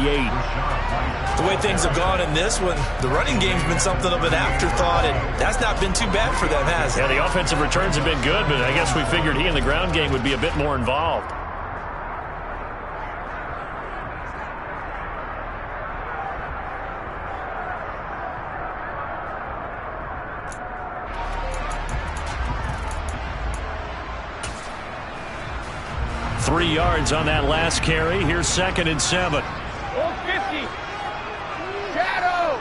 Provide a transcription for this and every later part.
The way things have gone in this one, the running game's been something of an afterthought, and that's not been too bad for them, has it? Yeah, the offensive returns have been good, but I guess we figured he in the ground game would be a bit more involved. Three yards on that last carry. Here's 2nd and 7. Old 50. Shadow.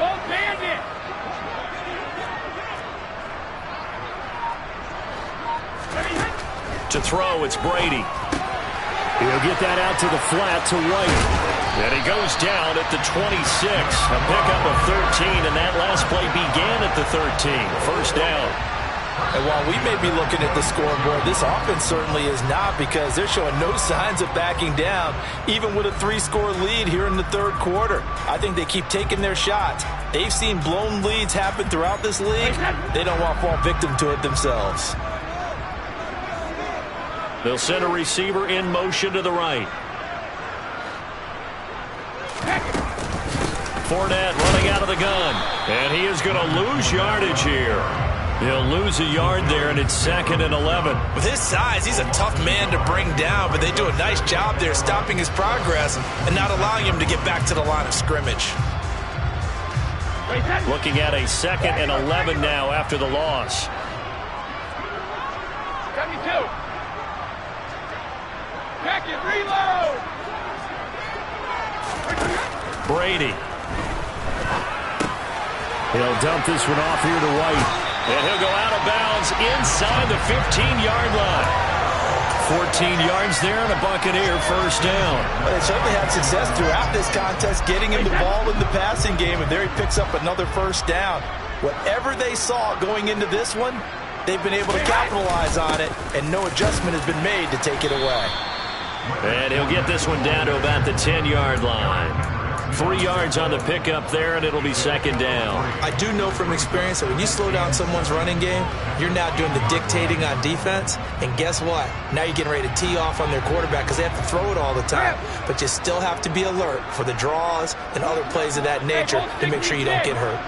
Old bandit. To throw, it's Brady. He'll get that out to the flat to White. And he goes down at the 26. A pickup of 13, and that last play began at the 13. First down. And while we may be looking at the scoreboard, this offense certainly is not, because they're showing no signs of backing down, even with a 3-score lead here in the third quarter. I think they keep taking their shots. They've seen blown leads happen throughout this league. They don't want to fall victim to it themselves. They'll send a receiver in motion to the right. Fournette running out of the gun. And he is going to lose yardage here. He'll lose a yard there, and it's 2nd and 11. With his size, he's a tough man to bring down, but they do a nice job there stopping his progress and not allowing him to get back to the line of scrimmage. Looking at a 2nd and 11 now after the loss. 72. Back it, reload. Brady. He'll dump this one off here to White. And he'll go out of bounds inside the 15-yard line. 14 yards there and a Buccaneer first down. Well, they certainly had success throughout this contest getting him the ball in the passing game, and there he picks up another first down. Whatever they saw going into this one, they've been able to capitalize on it, and no adjustment has been made to take it away. And he'll get this one down to about the 10-yard line. 3 yards on the pickup there, and it'll be 2nd down. I do know from experience that when you slow down someone's running game, you're now doing the dictating on defense. And guess what? Now you're getting ready to tee off on their quarterback because they have to throw it all the time. But you still have to be alert for the draws and other plays of that nature to make sure you don't get hurt.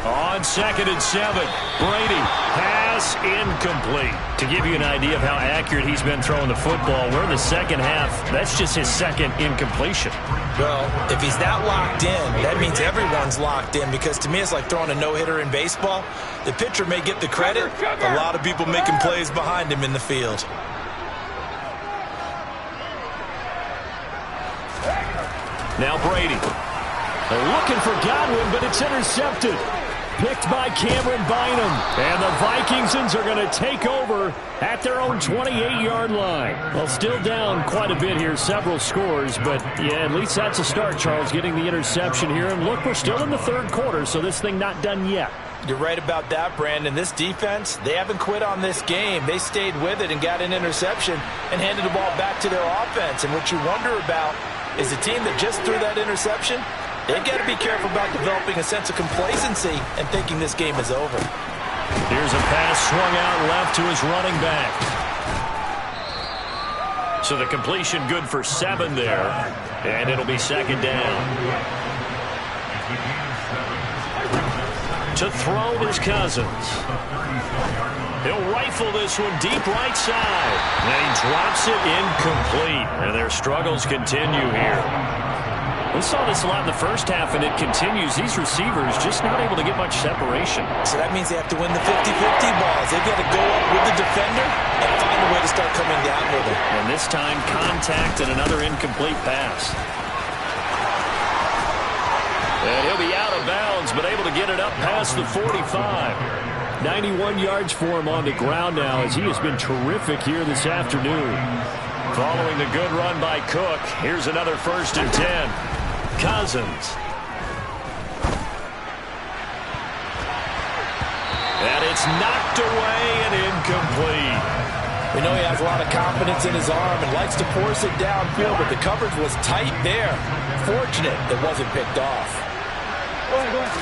On 2nd and 7, Brady, pass incomplete. To give you an idea of how accurate he's been throwing the football, we're in the second half. That's just his 2nd incompletion. Well, if he's that locked in, that means everyone's locked in, because to me it's like throwing a no-hitter in baseball. The pitcher may get the credit, a lot of people making plays behind him in the field. Now Brady. They're looking for Godwin, but it's intercepted. Picked by Cameron Bynum. And the Vikingsons are going to take over at their own 28-yard line. Well, still down quite a bit here, several scores. But, yeah, at least that's a start, Charles, getting the interception here. And, look, we're still in the third quarter, so this thing not done yet. You're right about that, Brandon. This defense, they haven't quit on this game. They stayed with it and got an interception and handed the ball back to their offense. And what you wonder about is a team that just threw that interception, they've got to be careful about developing a sense of complacency and thinking this game is over. Here's a pass swung out left to his running back. So the completion good for 7 there. And it'll be 2nd down. To throw is Cousins. He'll rifle this one deep right side. And he drops it incomplete. And their struggles continue here. We saw this a lot in the first half, and it continues. These receivers just not able to get much separation. So that means they have to win the 50-50 balls. They've got to go up with the defender and find a way to start coming down with it. And this time, contact and another incomplete pass. And he'll be out of bounds, but able to get it up past the 45. 91 yards for him on the ground now, as he has been terrific here this afternoon. Following the good run by Cook, here's another 1st and 10. Cousins. And it's knocked away and incomplete. We know he has a lot of confidence in his arm and likes to force it downfield, but the coverage was tight there. Fortunate it wasn't picked off. Go ahead.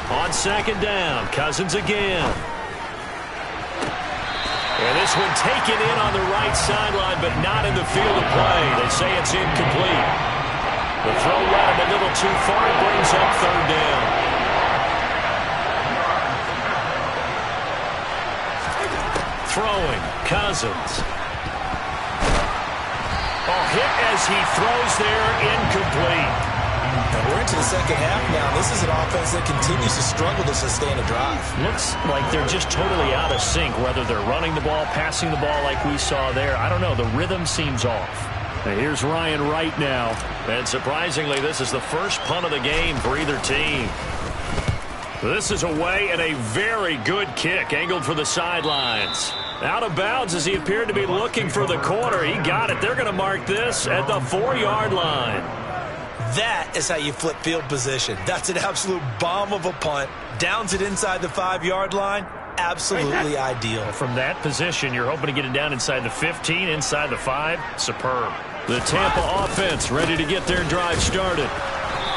On 2nd down, Cousins again. And this one taken in on the right sideline, but not in the field of play. They say it's incomplete. The throw led him a little too far. It brings up third down. Throwing, Cousins. Hit as he throws there, incomplete. And we're into the second half now. This is an offense that continues to struggle to sustain a drive. Looks like they're just totally out of sync, whether they're running the ball, passing the ball like we saw there. I don't know. The rhythm seems off. And here's Ryan Wright now. And surprisingly, this is the first punt of the game for either team. This is away and a very good kick, angled for the sidelines. Out of bounds as he appeared to be looking for the corner. He got it. They're going to mark this at the 4-yard line. That is how you flip field position. That's an absolute bomb of a punt. Downs it inside the 5-yard line. Absolutely ideal. From that position, you're hoping to get it down inside the 15, inside the 5. Superb. The Tampa offense ready to get their drive started.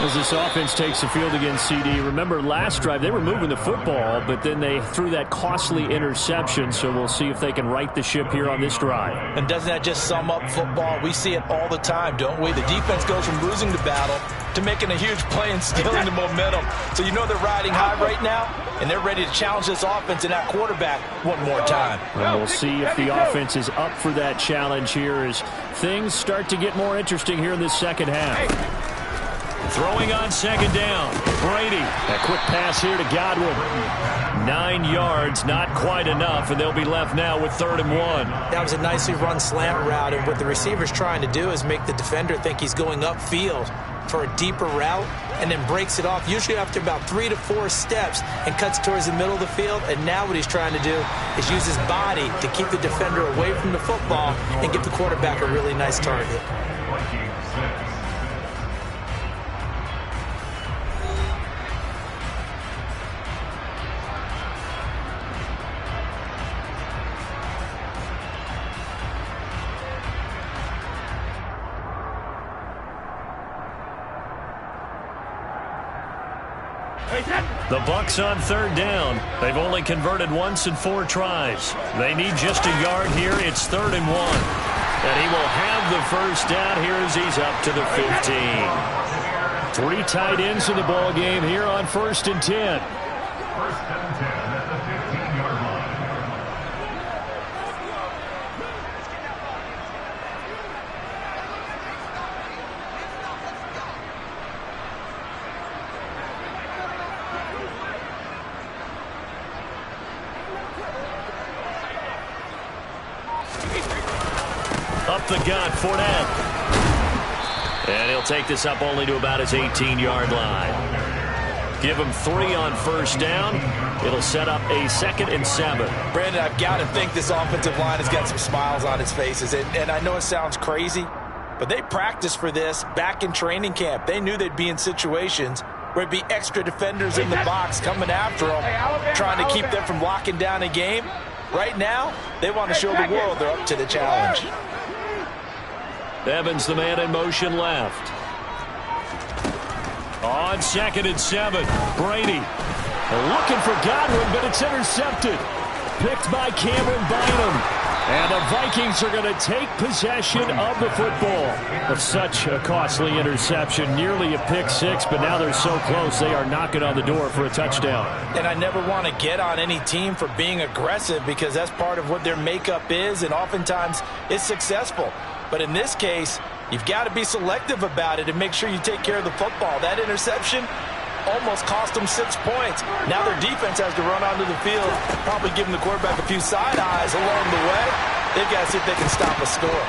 As this offense takes the field against CD, remember last drive they were moving the football, but then they threw that costly interception, so we'll see if they can right the ship here on this drive. And doesn't that just sum up football? We see it all the time, don't we? The defense goes from losing the battle to making a huge play and stealing the momentum. So you know they're riding high right now, and they're ready to challenge this offense and that quarterback one more time. And we'll see if the offense is up for that challenge here as things start to get more interesting here in this second half. Throwing on second down. Brady. A quick pass here to Godwin. 9 yards, not quite enough, and they'll be left now with 3rd and 1. That was a nicely run slant route, and what the receiver's trying to do is make the defender think he's going upfield for a deeper route and then breaks it off, usually after about 3 to 4 steps, and cuts towards the middle of the field. And now what he's trying to do is use his body to keep the defender away from the football and give the quarterback a really nice target. The Bucs on 3rd down. They've only converted once in 4 tries. They need just a yard here. It's 3rd and 1. And he will have the first down here as he's up to the 15. 3 tight ends in the ball game here on 1st and 10. 1st and 10 at the 15-yard line. Up the gut, Fournette. And he'll take this up only to about his 18-yard line. Give him 3 on 1st down. It'll set up a 2nd and 7. Brandon, I've got to think this offensive line has got some smiles on its faces. And I know it sounds crazy, but they practiced for this back in training camp. They knew they'd be in situations where it'd be extra defenders in the box coming after them, trying to keep them from locking down a game. Right now, they want to show the world they're up to the challenge. Evans, the man in motion left. On 2nd and 7, Brady. Looking for Godwin, but it's intercepted. Picked by Cameron Bynum. And the Vikings are going to take possession of the football. Such a costly interception, nearly a pick 6, but now they're so close they are knocking on the door for a touchdown. And I never want to get on any team for being aggressive because that's part of what their makeup is, and oftentimes it's successful. But in this case, you've got to be selective about it and make sure you take care of the football. That interception almost cost them 6 points. Now their defense has to run onto the field, probably giving the quarterback a few side eyes along the way. They've got to see if they can stop a score.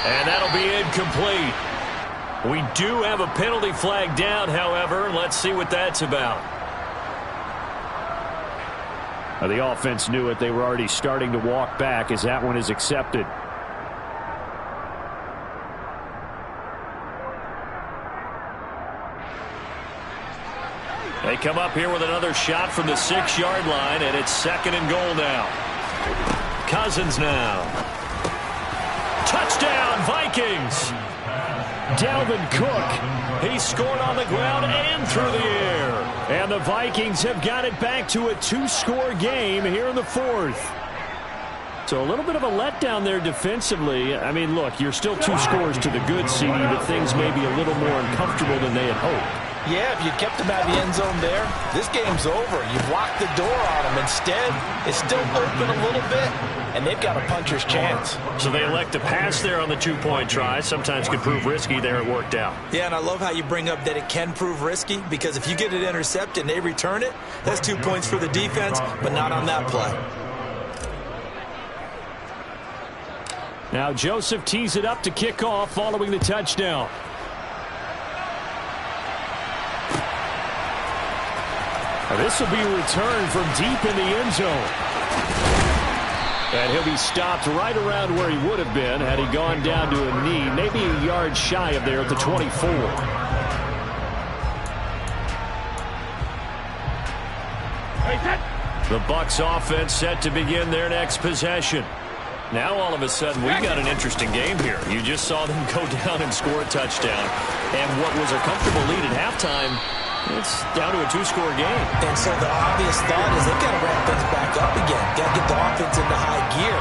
And that'll be incomplete. We do have a penalty flag down, however. Let's see what that's about. The offense knew it. They were already starting to walk back as that one is accepted. They come up here with another shot from the 6-yard line, and it's 2nd and goal now. Cousins now. Touchdown, Vikings! Dalvin Cook. He scored on the ground and through the air. And the Vikings have got it back to a 2-score game here in the 4th. So a little bit of a letdown there defensively. I mean, look, you're still 2 scores to the good, CD, but things may be a little more uncomfortable than they had hoped. Yeah, if you kept them out of the end zone there, this game's over. You've locked the door on them. Instead, it's still open a little bit, and they've got a puncher's chance. So they elect to pass there on the 2-point try. Sometimes could prove risky. There it worked out. Yeah, and I love how you bring up that it can prove risky, because if you get it intercepted and they return it, that's 2 points for the defense, but not on that play. Now Joseph tees it up to kick off following the touchdown. This will be a return from deep in the end zone. And he'll be stopped right around where he would have been had he gone down to a knee, maybe a yard shy of there at the 24. The Bucs offense set to begin their next possession. Now all of a sudden we've got an interesting game here. You just saw them go down and score a touchdown. And what was a comfortable lead at halftime, it's down to a 2-score game. And so the obvious thought is they've got to ramp things back up again. Got to get the offense into high gear.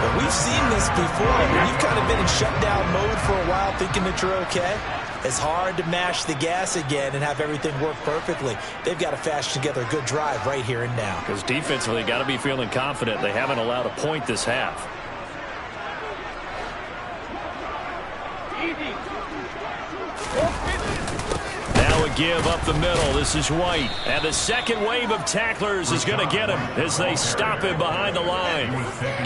But we've seen this before. When you've kind of been in shutdown mode for a while thinking that you're okay, it's hard to mash the gas again and have everything work perfectly. They've got to fashion together a good drive right here and now. Because defensively, got to be feeling confident. They haven't allowed a point this half. Easy. Now a give up the middle. This is White. And the second wave of tacklers is going to get him as they stop him behind the line.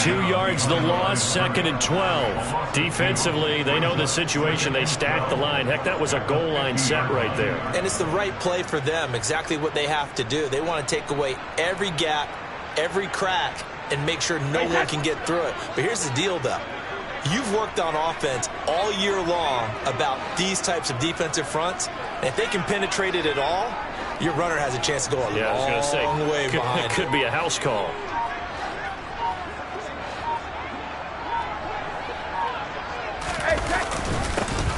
2 yards the loss, 2nd and 12. Defensively, they know the situation. They stack the line. Heck, that was a goal line set right there. And it's the right play for them, exactly what they have to do. They want to take away every gap, every crack, and make sure no one can get through it. But here's the deal, though. You've worked on offense all year long about these types of defensive fronts. And if they can penetrate it at all, your runner has a chance to go a long way behind. It could be a house call.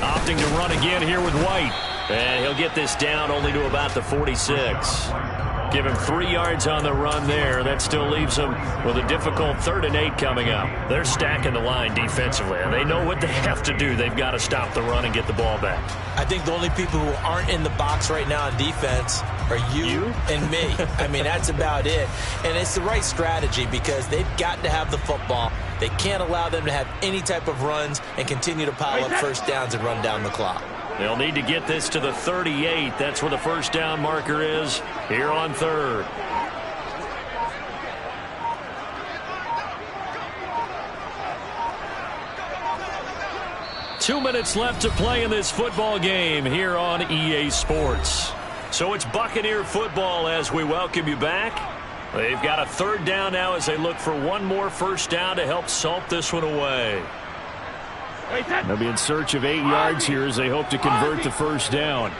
Opting to run again here with White. And he'll get this down only to about the 46. Give him 3 yards on the run there. That still leaves him with a difficult 3rd and 8 coming up. They're stacking the line defensively, and they know what they have to do. They've got to stop the run and get the ball back. I think the only people who aren't in the box right now on defense are you and me. I mean, that's about it. And it's the right strategy because they've got to have the football. They can't allow them to have any type of runs and continue to pile up first downs and run down the clock. They'll need to get this to the 38. That's where the first down marker is here on 3rd. Two minutes left to play in this football game here on EA Sports. So it's Buccaneer football as we welcome you back. They've got a 3rd down now as they look for one more first down to help salt this one away. They'll be in search of 8 yards here as they hope to convert the first down.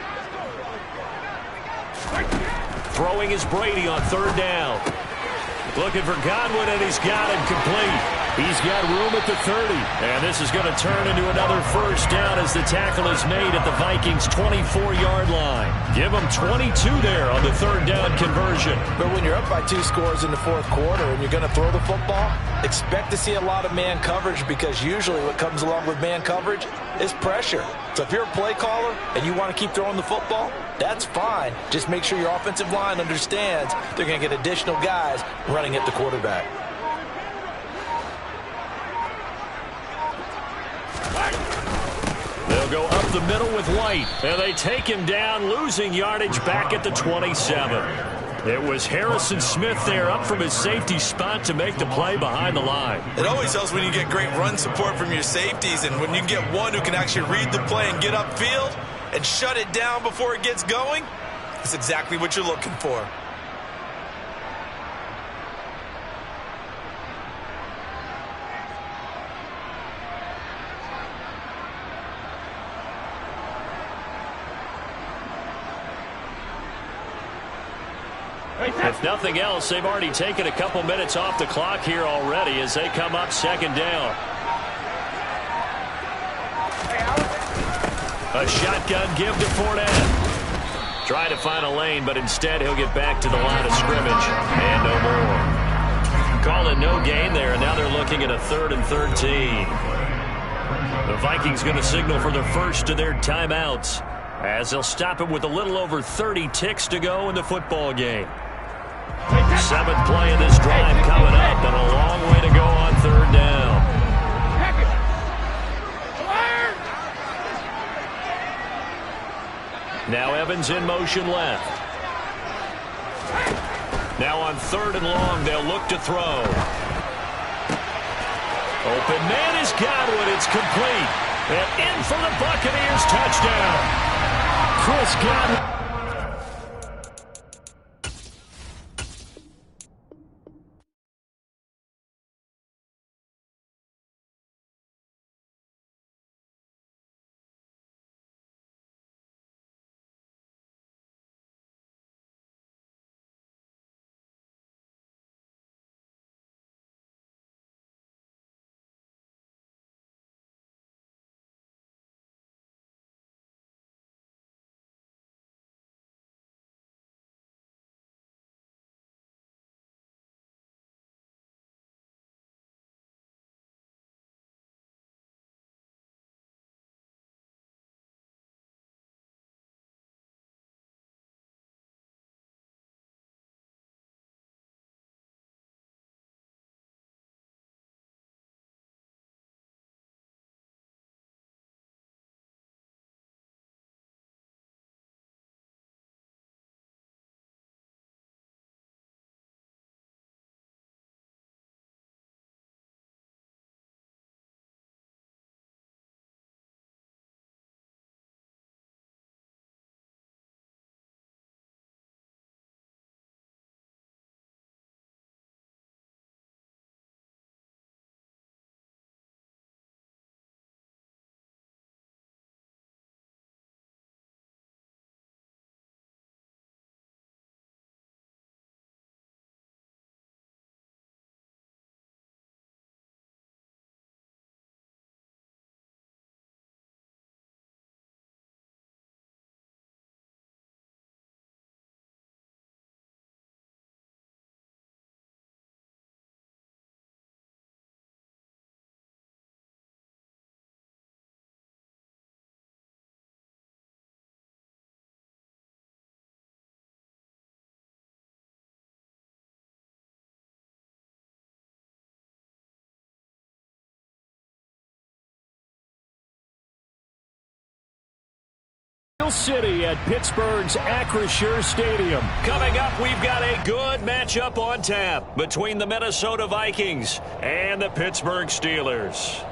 Throwing is Brady on 3rd down. Looking for Godwin, and he's got him complete. He's got room at the 30. And this is going to turn into another first down as the tackle is made at the Vikings' 24-yard line. Give them 22 there on the 3rd down conversion. But when you're up by 2 scores in the 4th quarter and you're going to throw the football, expect to see a lot of man coverage because usually what comes along with man coverage is pressure. So if you're a play caller and you want to keep throwing the football, that's fine. Just make sure your offensive line understands they're going to get additional guys running at the quarterback. They'll go up the middle with White, and they take him down, losing yardage back at the 27. It was Harrison Smith there up from his safety spot to make the play behind the line. It always helps when you get great run support from your safeties, and when you get one who can actually read the play and get upfield and shut it down before it gets going, that's exactly what you're looking for. If nothing else, they've already taken a couple minutes off the clock here already as they come up 2nd down. A shotgun give to Fournette. Try to find a lane, but instead he'll get back to the line of scrimmage. And no more. Call it no gain there, and now they're looking at a 3rd and 13. The Vikings going to signal for their first of their timeouts as they'll stop it with a little over 30 ticks to go in the football game. 7th play of this drive coming up, and a long way to go on 3rd down. Now Evans in motion left. Now on 3rd and long, they'll look to throw. Open man is Godwin. It's complete. And in for the Buccaneers touchdown. Chris Godwin. City at Pittsburgh's Acrisure Stadium. Coming up, we've got a good matchup on tap between the Minnesota Vikings and the Pittsburgh Steelers.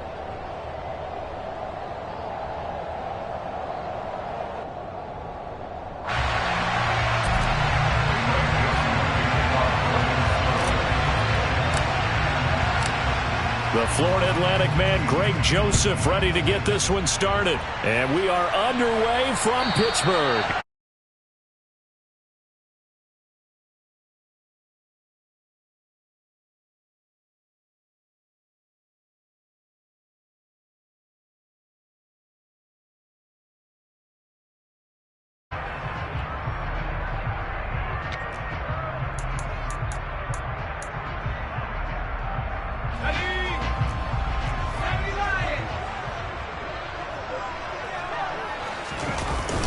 The Florida Atlantic man, Greg Joseph, ready to get this one started. And we are underway from Pittsburgh.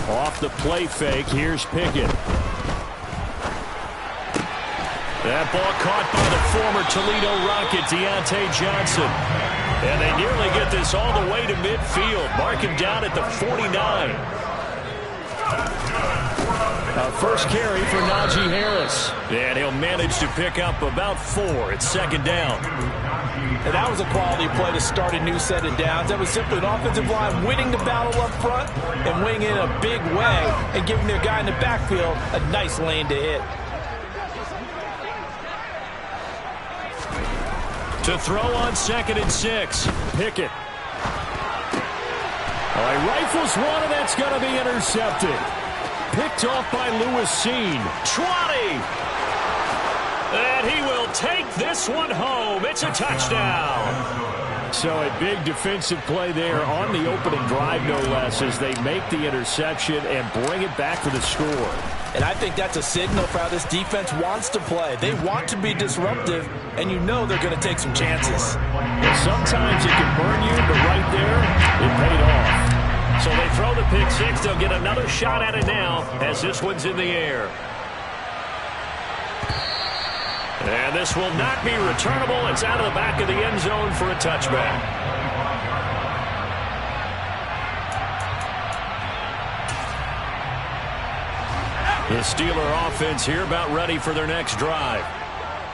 Off the play fake, here's Pickett. That ball caught by the former Toledo Rocket, Deontay Johnson. And they nearly get this all the way to midfield. Mark him down at the 49. First carry for Najee Harris. And he'll manage to pick up about 4 at 2nd down. And that was a quality play to start a new set of downs. That was simply an offensive line winning the battle up front and winning in a big way and giving their guy in the backfield a nice lane to hit. To throw on 2nd and 6. Pickett. Oh, he rifles one, and that's going to be intercepted. Picked off by Lewis Seen. 20. And he will take this one home. It's a touchdown. So a big defensive play there on the opening drive, no less, as they make the interception and bring it back for the score. And I think that's a signal for how this defense wants to play. They want to be disruptive, and you know they're going to take some chances. Sometimes it can burn you, but right there, it paid off. So they throw the pick six. They'll get another shot at it now as this one's in the air. And this will not be returnable. It's out of the back of the end zone for a touchback. The Steeler offense here about ready for their next drive.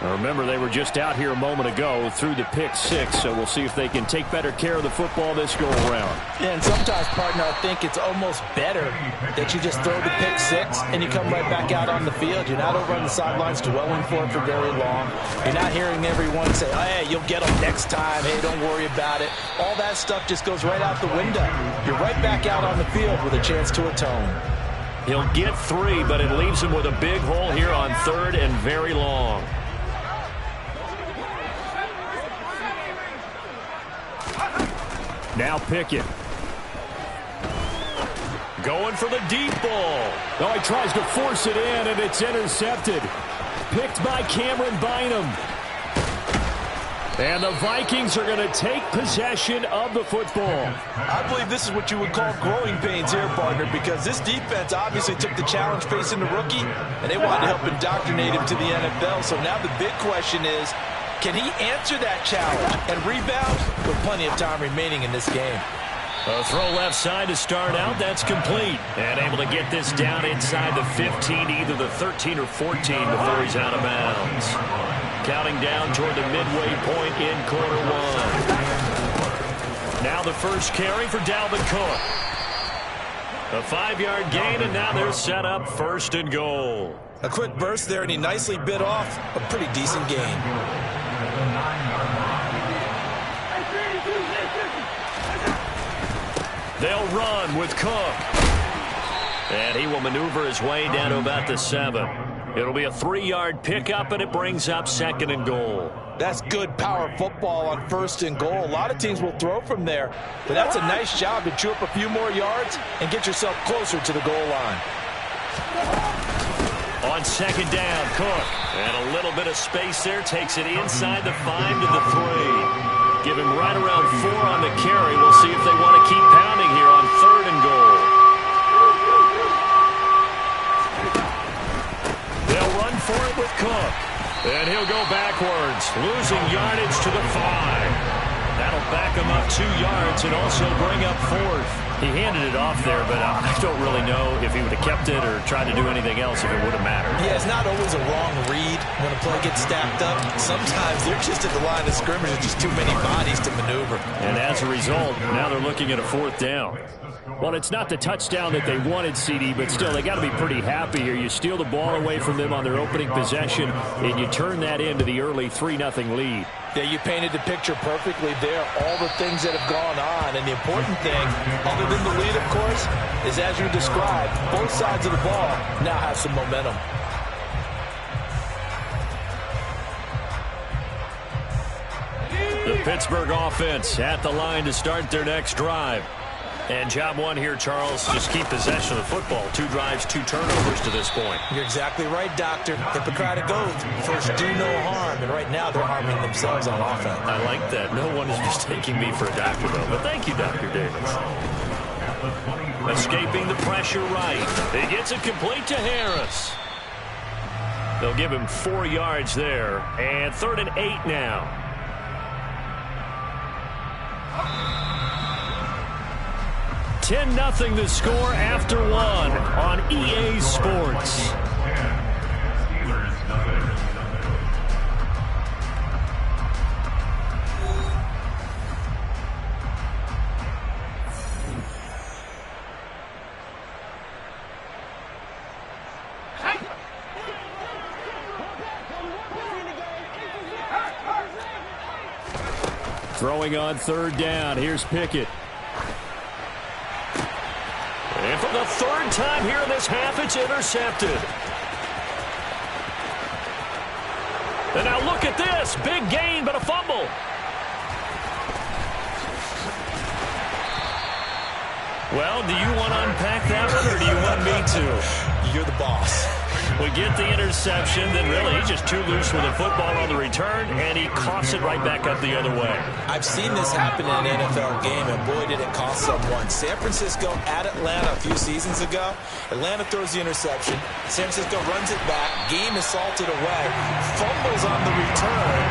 Now remember, they were just out here a moment ago through the pick six, so we'll see if they can take better care of the football this go-around. Yeah, and sometimes, partner, I think it's almost better that you just throw the pick six and you come right back out on the field. You're not over on the sidelines dwelling for it for very long. You're not hearing everyone say, oh, hey, you'll get them next time. Hey, don't worry about it. All that stuff just goes right out the window. You're right back out on the field with a chance to atone. He'll get 3, but it leaves him with a big hole here on 3rd and very long. Now Pickett. Going for the deep ball. Oh, he tries to force it in, and it's intercepted. Picked by Cameron Bynum. And the Vikings are going to take possession of the football. I believe this is what you would call growing pains here, partner, because this defense obviously took the challenge facing the rookie, and they wanted to help indoctrinate him to the NFL. So now the big question is, can he answer that challenge and rebound with plenty of time remaining in this game? A throw left side to start out. That's complete. And able to get this down inside the 15, either the 13 or 14 before he's out of bounds. Counting down toward the midway point in quarter one. Now the first carry for Dalvin Cook. A 5-yard gain, and now they're set up 1st and goal. A quick burst there, and he nicely bit off a pretty decent gain. They'll run with Cook. And he will maneuver his way down to about the 7. It'll be a 3-yard pickup, and it brings up 2nd and goal. That's good power football on 1st and goal. A lot of teams will throw from there, but that's a nice job to chew up a few more yards and get yourself closer to the goal line. On 2nd down, Cook. And a little bit of space there. Takes it inside the 5 to the 3. Give him right around 4 on the carry. We'll see if they want to keep pounding here on 3rd and goal. They'll run for it with Cook. And he'll go backwards, losing yardage to the 5. That'll back him up 2 yards and also bring up 4th. He handed it off there, but I don't really know if he would have kept it or tried to do anything else if it would have mattered. Yeah, it's not always a wrong read when a play gets stacked up. Sometimes they're just at the line of scrimmage. There's just too many bodies to maneuver. And as a result, now they're looking at a 4th down. Well, it's not the touchdown that they wanted, CD, but still, they got to be pretty happy here. You steal the ball away from them on their opening possession, and you turn that into the early 3-0 lead. Yeah, you painted the picture perfectly there, all the things that have gone on. And the important thing, other than the lead, of course, is as you described, both sides of the ball now have some momentum. The Pittsburgh offense at the line to start their next drive. And job one here, Charles, just keep possession of the football. 2 drives, 2 turnovers to this point. You're exactly right, Doctor. Hippocratic oath. First, do no harm. And right now, they're harming themselves on offense. I like that. No one is mistaking me for a doctor, though. But thank you, Dr. Davis. Escaping the pressure right. He gets it complete to Harris. They'll give him 4 yards there. And 3rd and 8 now. $10-0 the score after 1 on EA Sports. Throwing on 3rd down. Here's Pickett. And for the 3rd time here in this half, it's intercepted. And now look at this. Big gain, but a fumble. Well, do you want to unpack that one, or do you want me to? You're the boss. We get the interception, then really he's just too loose with the football on the return, and he coughs it right back up the other way. I've seen this happen in an NFL game, and boy, did it cost someone. San Francisco at Atlanta a few seasons ago. Atlanta throws the interception. San Francisco runs it back. Game is salted away. Fumbles on the return.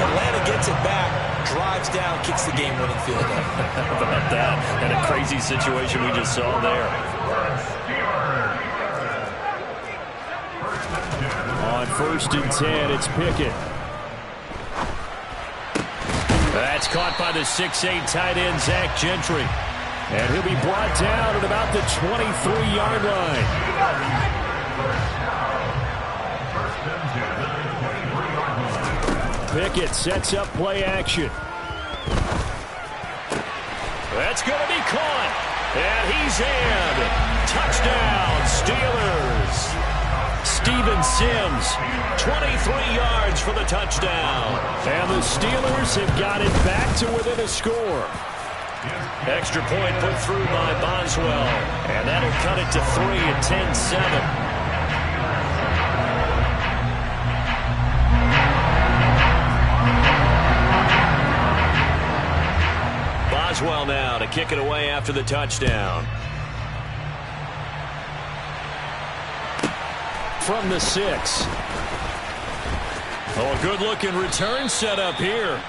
Atlanta gets it back, drives down, kicks the game-winning field goal. How about that? And a crazy situation we just saw there. On 1st and 10, it's Pickett. That's caught by the 6'8" tight end, Zach Gentry. And he'll be brought down at about the 23-yard line. Pickett sets up play action. That's going to be caught. And he's in. Touchdown, Steelers. Steven Sims, 23 yards for the touchdown. And the Steelers have got it back to within a score. Extra point put through by Boswell. And that'll cut it to 3 at 10-7. Boswell now to kick it away after the touchdown. From the 6. Oh, a good-looking return set up here.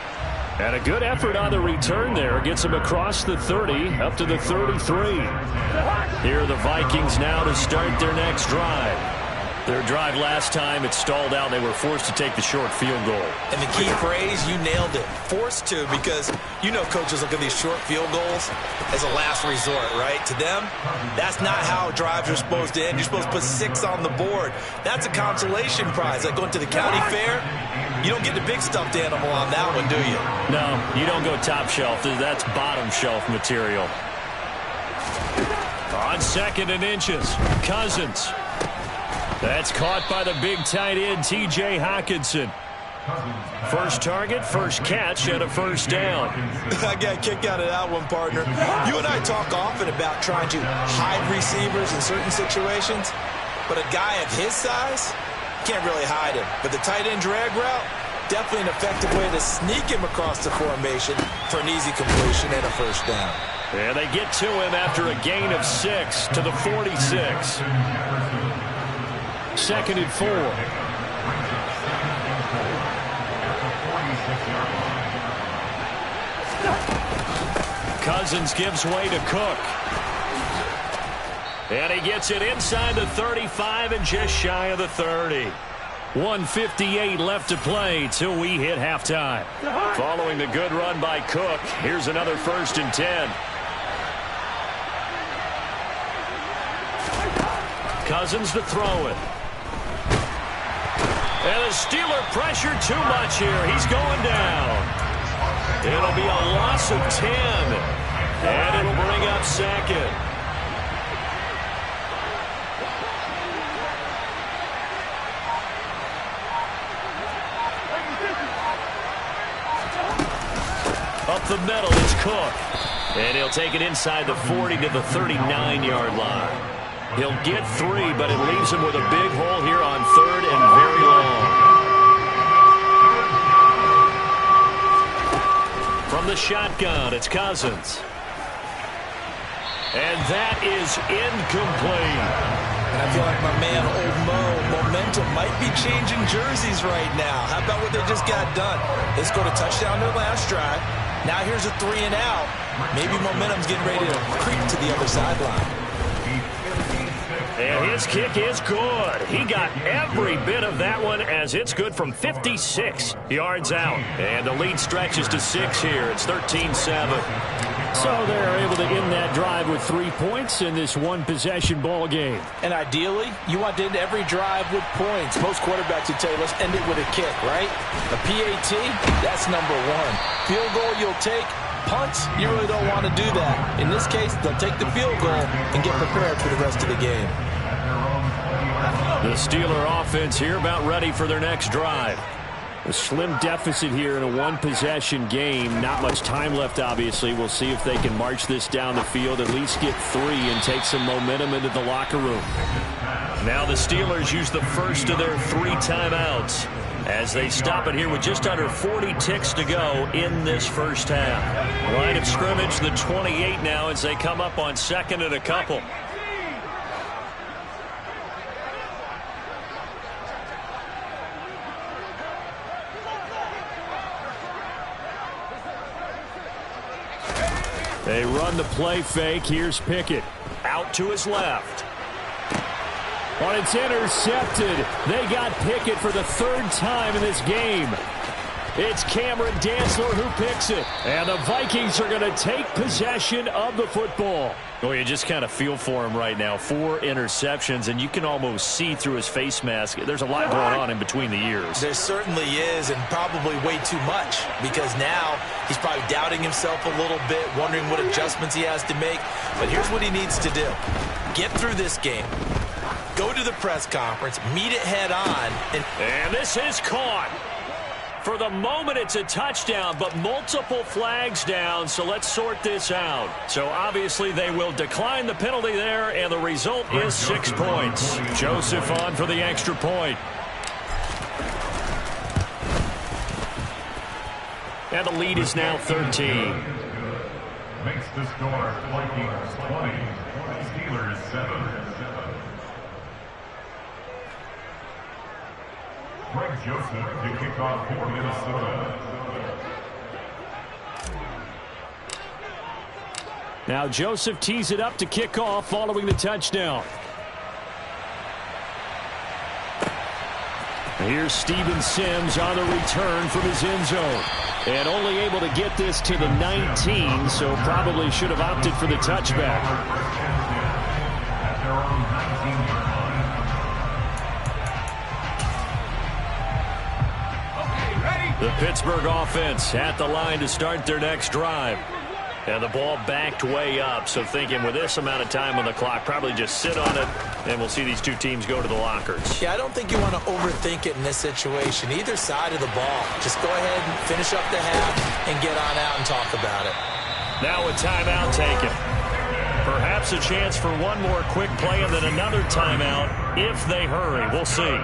And a good effort on the return there. Gets him across the 30, up to the 33. Here are the Vikings now to start their next drive. Their drive last time, it stalled out. They were forced to take the short field goal. And the key phrase, you nailed it. Forced to, because you know coaches look at these short field goals as a last resort, right? To them, that's not how drives are supposed to end. You're supposed to put 6 on the board. That's a consolation prize. Like going to the county fair, you don't get the big stuffed animal on that one, do you? No, you don't go top shelf. That's bottom shelf material. On 2nd and inches, Cousins. That's caught by the big tight end, T.J. Hockenson. First target, first catch, and a first down. I got a kick out of that one, partner. You and I talk often about trying to hide receivers in certain situations, but a guy of his size can't really hide him. But the tight end drag route, definitely an effective way to sneak him across the formation for an easy completion and a first down. And they get to him after a gain of 6 to the 46. 2nd and 4. Cousins gives way to Cook. And he gets it inside the 35 and just shy of the 30. 1:58 left to play till we hit halftime. Following the good run by Cook, here's another 1st and 10. Cousins to throw it. And the Steeler pressure too much here. He's going down. It'll be a loss of 10. And it'll bring up 2nd. Up the middle, it's Cook. And he'll take it inside the 40 to the 39-yard line. He'll get 3, but it leaves him with a big hole here on 3rd and very long. From the shotgun, it's Cousins. And that is incomplete. And I feel like my man, Old Mo, momentum might be changing jerseys right now. How about what they just got done? They scored a touchdown their last drive. Now here's a 3 and out. Maybe momentum's getting ready to creep to the other sideline. And his kick is good. He got every bit of that one as it's good from 56 yards out. And the lead stretches to 6 here. It's 13-7. So they're able to end that drive with 3 points in this one-possession ball game. And ideally, you want to end every drive with points. Most quarterbacks would tell you, let's end it with a kick, right? A PAT, that's number 1. Field goal you'll take. Punts, you really don't want to do that. In this case, they'll take the field goal and get prepared for the rest of the game. The Steeler offense here about ready for their next drive. A slim deficit here in a one-possession game. Not much time left, obviously. We'll see if they can march this down the field, at least get 3 and take some momentum into the locker room. Now the Steelers use the first of their 3 timeouts as they stop it here with just under 40 ticks to go in this first half. Line of scrimmage, the 28 now as they come up on 2nd and a couple. They run the play fake. Here's Pickett. Out to his left. But it's intercepted. They got Pickett for the 3rd time in this game. It's Cameron Dantzler who picks it. And the Vikings are going to take possession of the football. Well, you just kind of feel for him right now. 4 interceptions, and you can almost see through his face mask. There's a lot going on in between the ears. There certainly is, and probably way too much, because now he's probably doubting himself a little bit, wondering what adjustments he has to make. But here's what he needs to do. Get through this game. Go to the press conference, meet it head on. And this is caught. For the moment, it's a touchdown, but multiple flags down, so let's sort this out. So obviously they will decline the penalty there, and the result is 6 points. Joseph on for the extra point. And the lead is now 13. Makes the score Vikings 20, Steelers 7. Greg Joseph to kick off for Minnesota. Now Joseph tees it up to kick off following the touchdown. Here's Steven Sims on the return from his end zone. And only able to get this to the 19, so probably should have opted for the touchback. At their own 19-yard line. The Pittsburgh offense at the line to start their next drive. And the ball backed way up, so thinking with this amount of time on the clock, probably just sit on it, and we'll see these 2 teams go to the lockers. Yeah, I don't think you want to overthink it in this situation. Either side of the ball. Just go ahead and finish up the half and get on out and talk about it. Now a timeout taken. Perhaps a chance for one more quick play and then another timeout if they hurry. We'll see.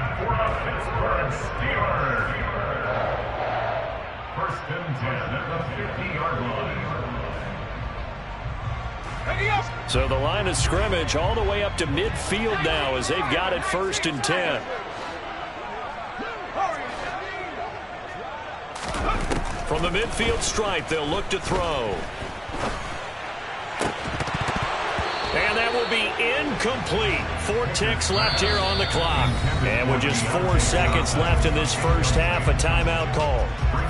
First and 10 at the 50-yard line. So the line of scrimmage all the way up to midfield now as they've got it 1st and 10. From the midfield stripe, they'll look to throw. And that will be incomplete. 4 ticks left here on the clock. And with just 4 seconds left in this first half, a timeout call.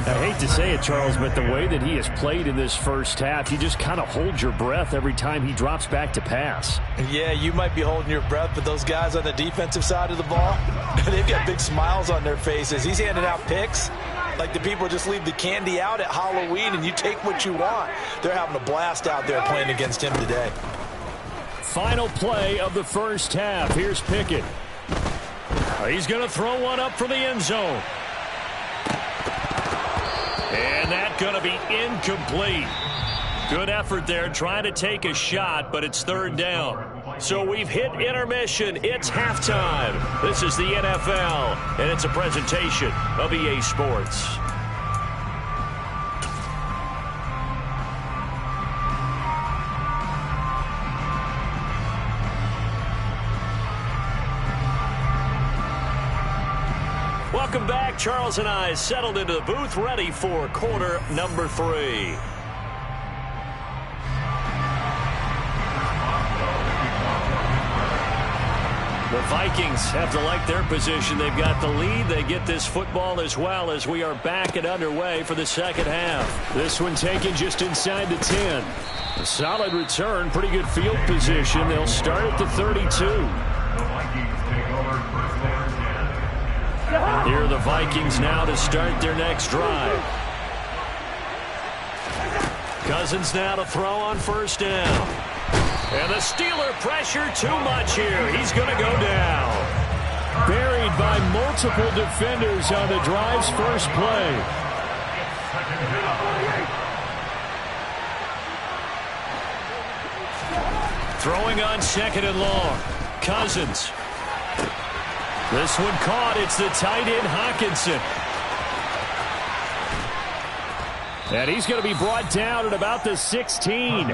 I hate to say it, Charles, but the way that he has played in this first half, you just kind of hold your breath every time he drops back to pass. Yeah, you might be holding your breath, but those guys on the defensive side of the ball, they've got big smiles on their faces. He's handing out picks like the people just leave the candy out at Halloween and you take what you want. They're having a blast out there playing against him today. Final play of the first half. Here's Pickett. He's going to throw one up for the end zone. And that's going to be incomplete. Good effort there trying to take a shot, but it's 3rd down. So we've hit intermission. It's halftime. This is the NFL, and it's a presentation of EA Sports. Welcome back. Charles and I settled into the booth, ready for quarter number 3. The Vikings have to like their position. They've got the lead. They get this football as well as we are back and underway for the second half. This one taken just inside the 10. A solid return, pretty good field position. They'll start at the 32. The Vikings take over first and 10. Here are the Vikings now to start their next drive. Cousins now to throw on first down. And the Steeler pressure too much here. He's going to go down. Buried by multiple defenders on the drive's first play. Throwing on second and long. Cousins. This one caught. It's the tight end, Hawkinson. And he's going to be brought down at about the 16.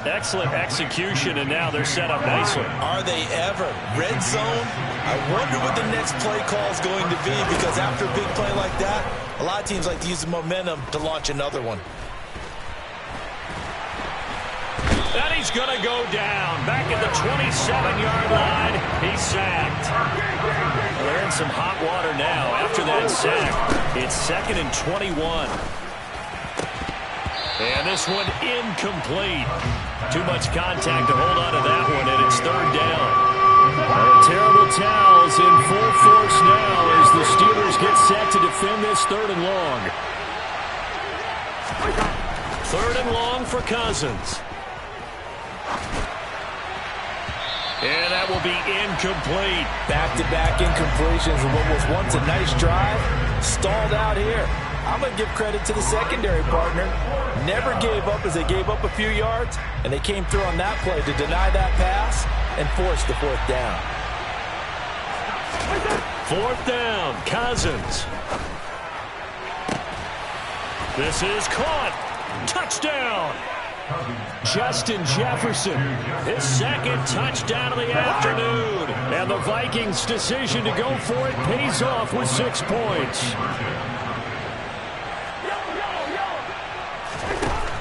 Excellent execution, and now they're set up nicely. Are they ever? Red zone? I wonder what the next play call is going to be, because after a big play like that, a lot of teams like to use the momentum to launch another one. And he's going to go down. Back at the 27-yard line. He's sacked. Well, they're in some hot water now. After that sack, it's 2nd and 21. And this one incomplete. Too much contact to hold on to that one, and it's 3rd down. Terrible towels in full force now as the Steelers get set to defend this 3rd and long. 3rd and long for Cousins. And that will be incomplete. Back-to-back incompletions and what was once a nice drive stalled out here. I'm going to give credit to the secondary partner. Never gave up as they gave up a few yards, and they came through on that play to deny that pass and force the 4th down. 4th down, Cousins. This is caught. Touchdown. Justin Jefferson, his 2nd touchdown of the afternoon. And the Vikings' decision to go for it pays off with 6 points.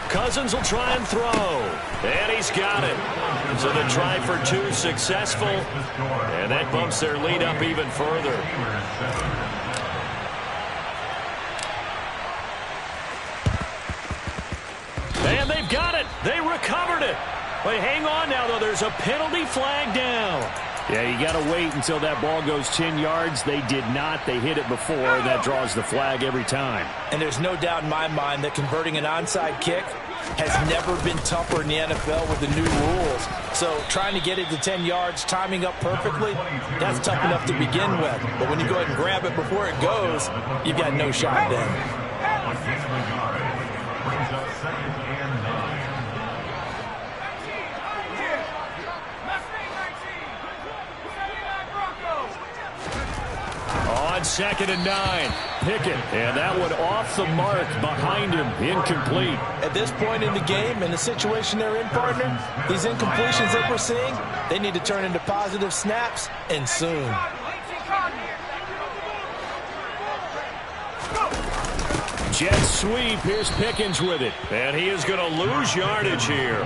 Cousins will try and throw. And he's got it. So the try for 2 successful. And that bumps their lead up even further. And they've got it. They recovered it. But hang on now, though. There's a penalty flag down. Yeah, you got to wait until that ball goes 10 yards. They did not. They hit it before. That draws the flag every time. And there's no doubt in my mind that converting an onside kick has never been tougher in the NFL with the new rules. So trying to get it to 10 yards, timing up perfectly, that's tough enough to begin with. But when you go ahead and grab it before it goes, you've got no shot then. On 2nd and 9, Pickett, and that one off the mark behind him, incomplete. At this point in the game, in the situation they're in, partner, these incompletions that we're seeing, they need to turn into positive snaps, and soon. Jet sweep, here's Pickens with it, and he is going to lose yardage here.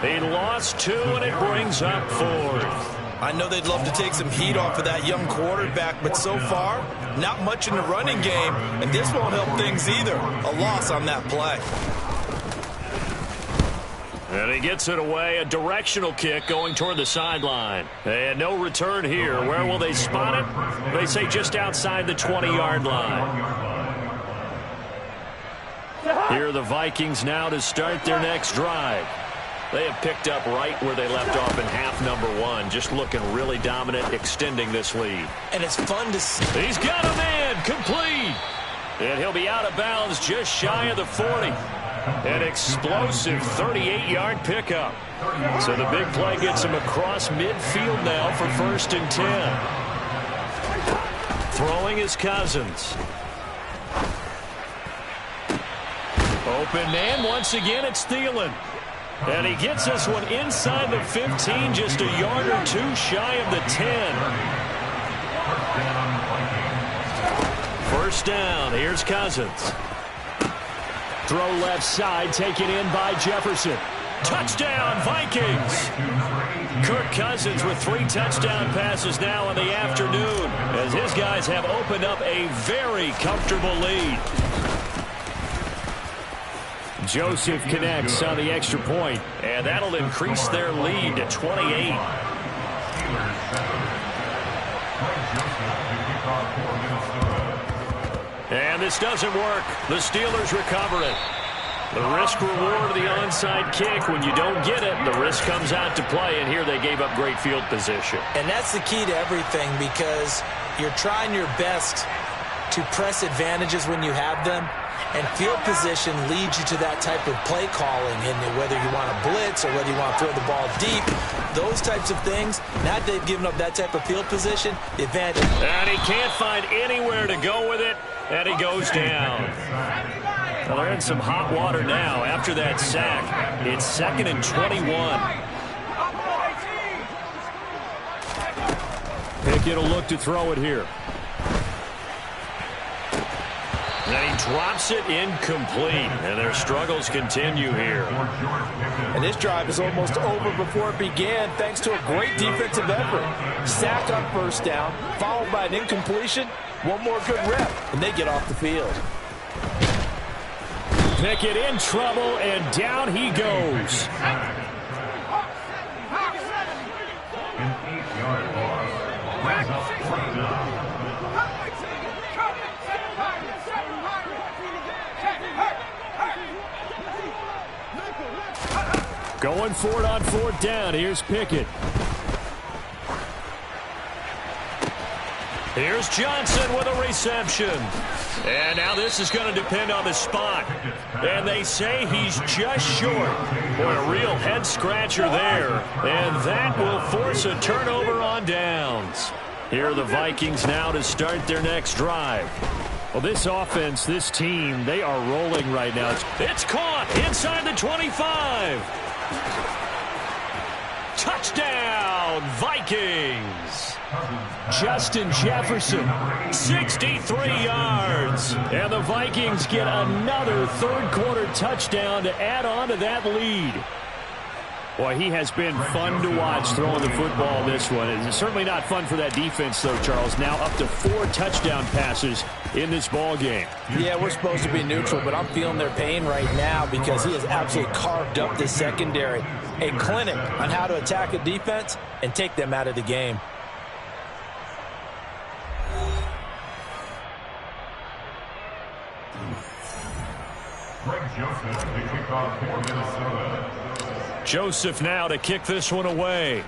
He lost 2, and it brings up 4th. I know they'd love to take some heat off of that young quarterback, but so far, not much in the running game, and this won't help things either. A loss on that play. And he gets it away, a directional kick going toward the sideline. And no return here. Where will they spot it? They say just outside the 20-yard line. Here are the Vikings now to start their next drive. They have picked up right where they left off in half number 1. Just looking really dominant, extending this lead. And it's fun to see. He's got a man, complete. And he'll be out of bounds just shy of the 40. An explosive 38-yard pickup. So the big play gets him across midfield now for 1st and 10. Throwing is Cousins. Open man, once again it's Thielen. And he gets this one inside the 15, just a yard or 2 shy of the 10. 1st down, here's Cousins. Throw left side, taken in by Jefferson. Touchdown, Vikings! Kirk Cousins with 3 touchdown passes now in the afternoon, as his guys have opened up a very comfortable lead. Joseph connects on the extra point, and that'll increase their lead to 28. And this doesn't work. The Steelers recover it. The risk reward of the onside kick. When you don't get it, the risk comes out to play, and here they gave up great field position. And that's the key to everything, because you're trying your best to press advantages when you have them, and field position leads you to that type of play calling, and whether you want to blitz or whether you want to throw the ball deep, those types of things. Now that they've given up that type of field position, the advantage. And he can't find anywhere to go with it, and he goes down. Well, they're in some hot water now after that sack. It's 2nd and 21. Pickett will look to throw it here. And he drops it incomplete, and their struggles continue here. And this drive is almost over before it began, thanks to a great defensive effort. Sack on first down, followed by an incompletion. One more good rep, and they get off the field. Pickett in trouble, and down he goes. An 8-yard loss. Brings up 4th down. Going for it on 4th down. Here's Pickett. Here's Johnson with a reception. And now this is going to depend on the spot. And they say he's just short. Boy, a real head-scratcher there. And that will force a turnover on downs. Here are the Vikings now to start their next drive. Well, this offense, this team, they are rolling right now. It's caught inside the 25. Touchdown, Vikings. Justin Jefferson, 63 yards. and the Vikings get another third-quarter touchdown to add on to that lead. Boy, he has been fun to watch throwing the football this one. It's certainly not fun for that defense, though, Charles. Now up to 4 touchdown passes in this ball game. Yeah, we're supposed to be neutral, but I'm feeling their pain right now because he has absolutely carved up the secondary. A clinic on how to attack a defense and take them out of the game. Greg Joseph to kick off for Minnesota. Joseph now to kick this one away.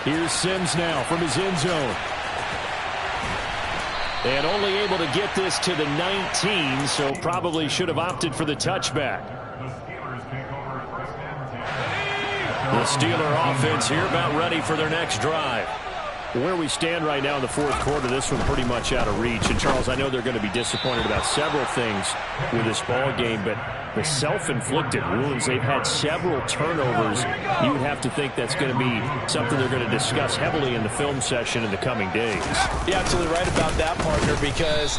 Here's Sims now from his end zone. And only able to get this to the 19, so probably should have opted for the touchback. The Steelers take over first and 10. The Steeler offense here about ready for their next drive. Where we stand right now in the fourth quarter, this one pretty much out of reach. And, Charles, I know they're going to be disappointed about several things with this ball game, but the self-inflicted wounds, they've had several turnovers. You would have to think that's going to be something they're going to discuss heavily in the film session in the coming days. You're absolutely right about that, partner, because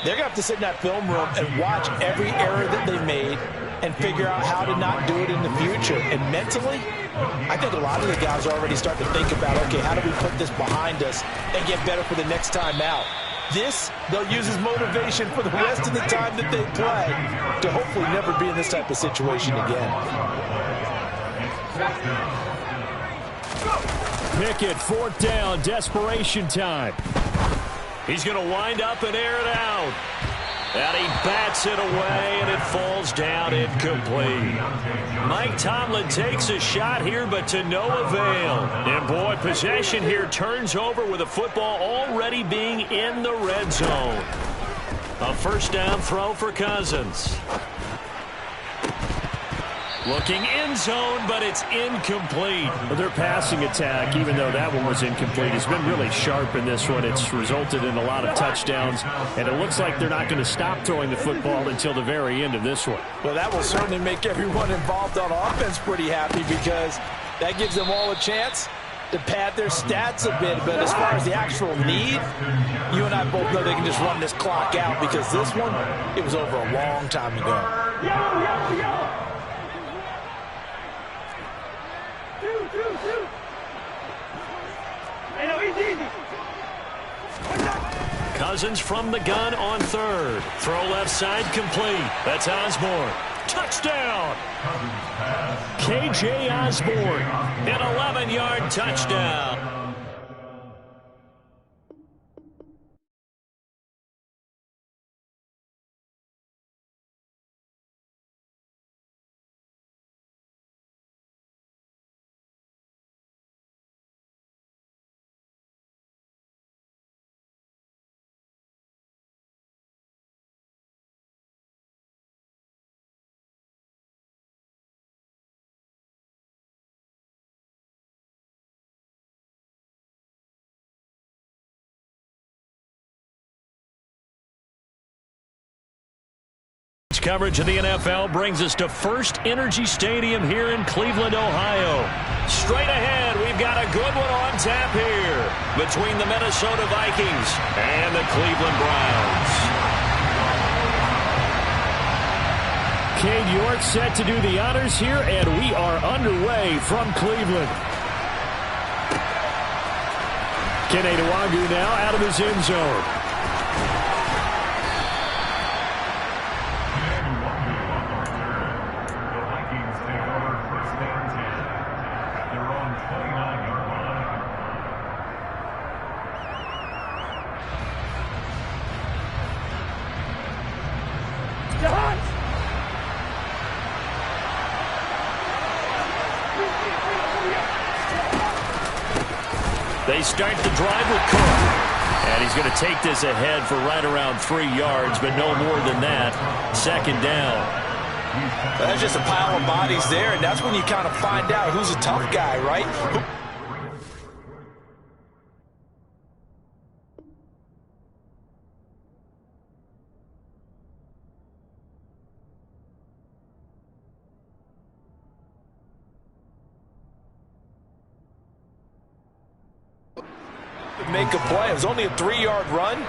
they're going to have to sit in that film room and watch every error that they made and figure out how to not do it in the future. And mentally, I think a lot of the guys are already starting to think about, okay, how do we put this behind us and get better for the next time out? This, they'll use as motivation for the rest of the time that they play to hopefully never be in this type of situation again. Pickett, 4th down, desperation time. He's going to wind up and air it out. And he bats it away, and it falls down incomplete. Mike Tomlin takes a shot here, but to no avail. And, boy, possession here turns over with the football already being in the red zone. A first down throw for Cousins. Looking end zone, but it's incomplete. Well, their passing attack, even though that one was incomplete, has been really sharp in this one. It's resulted in a lot of touchdowns, and it looks like they're not going to stop throwing the football until the very end of this one. Well, that will certainly make everyone involved on offense pretty happy because that gives them all a chance to pad their stats a bit. But as far as the actual need, you and I both know they can just run this clock out because this one, it was over a long time ago. Cousins from the gun on third. Throw left side complete. That's Osborne. Touchdown! K.J. Osborne. An 11-yard touchdown. coverage of the NFL brings us to First Energy Stadium here in Cleveland, Ohio. Straight ahead, we've got a good one on tap here between the Minnesota Vikings and the Cleveland Browns. Cade York set to do the honors here, and we are underway from Cleveland. Kene Nwangwu now out of his end zone. They start the drive with Cook. And he's going to take this ahead for right around 3 yards, but no more than that. Second down. That's just a pile of bodies there, and that's when you kind of find out who's a tough guy, right? Make a play. It was only a 3-yard run,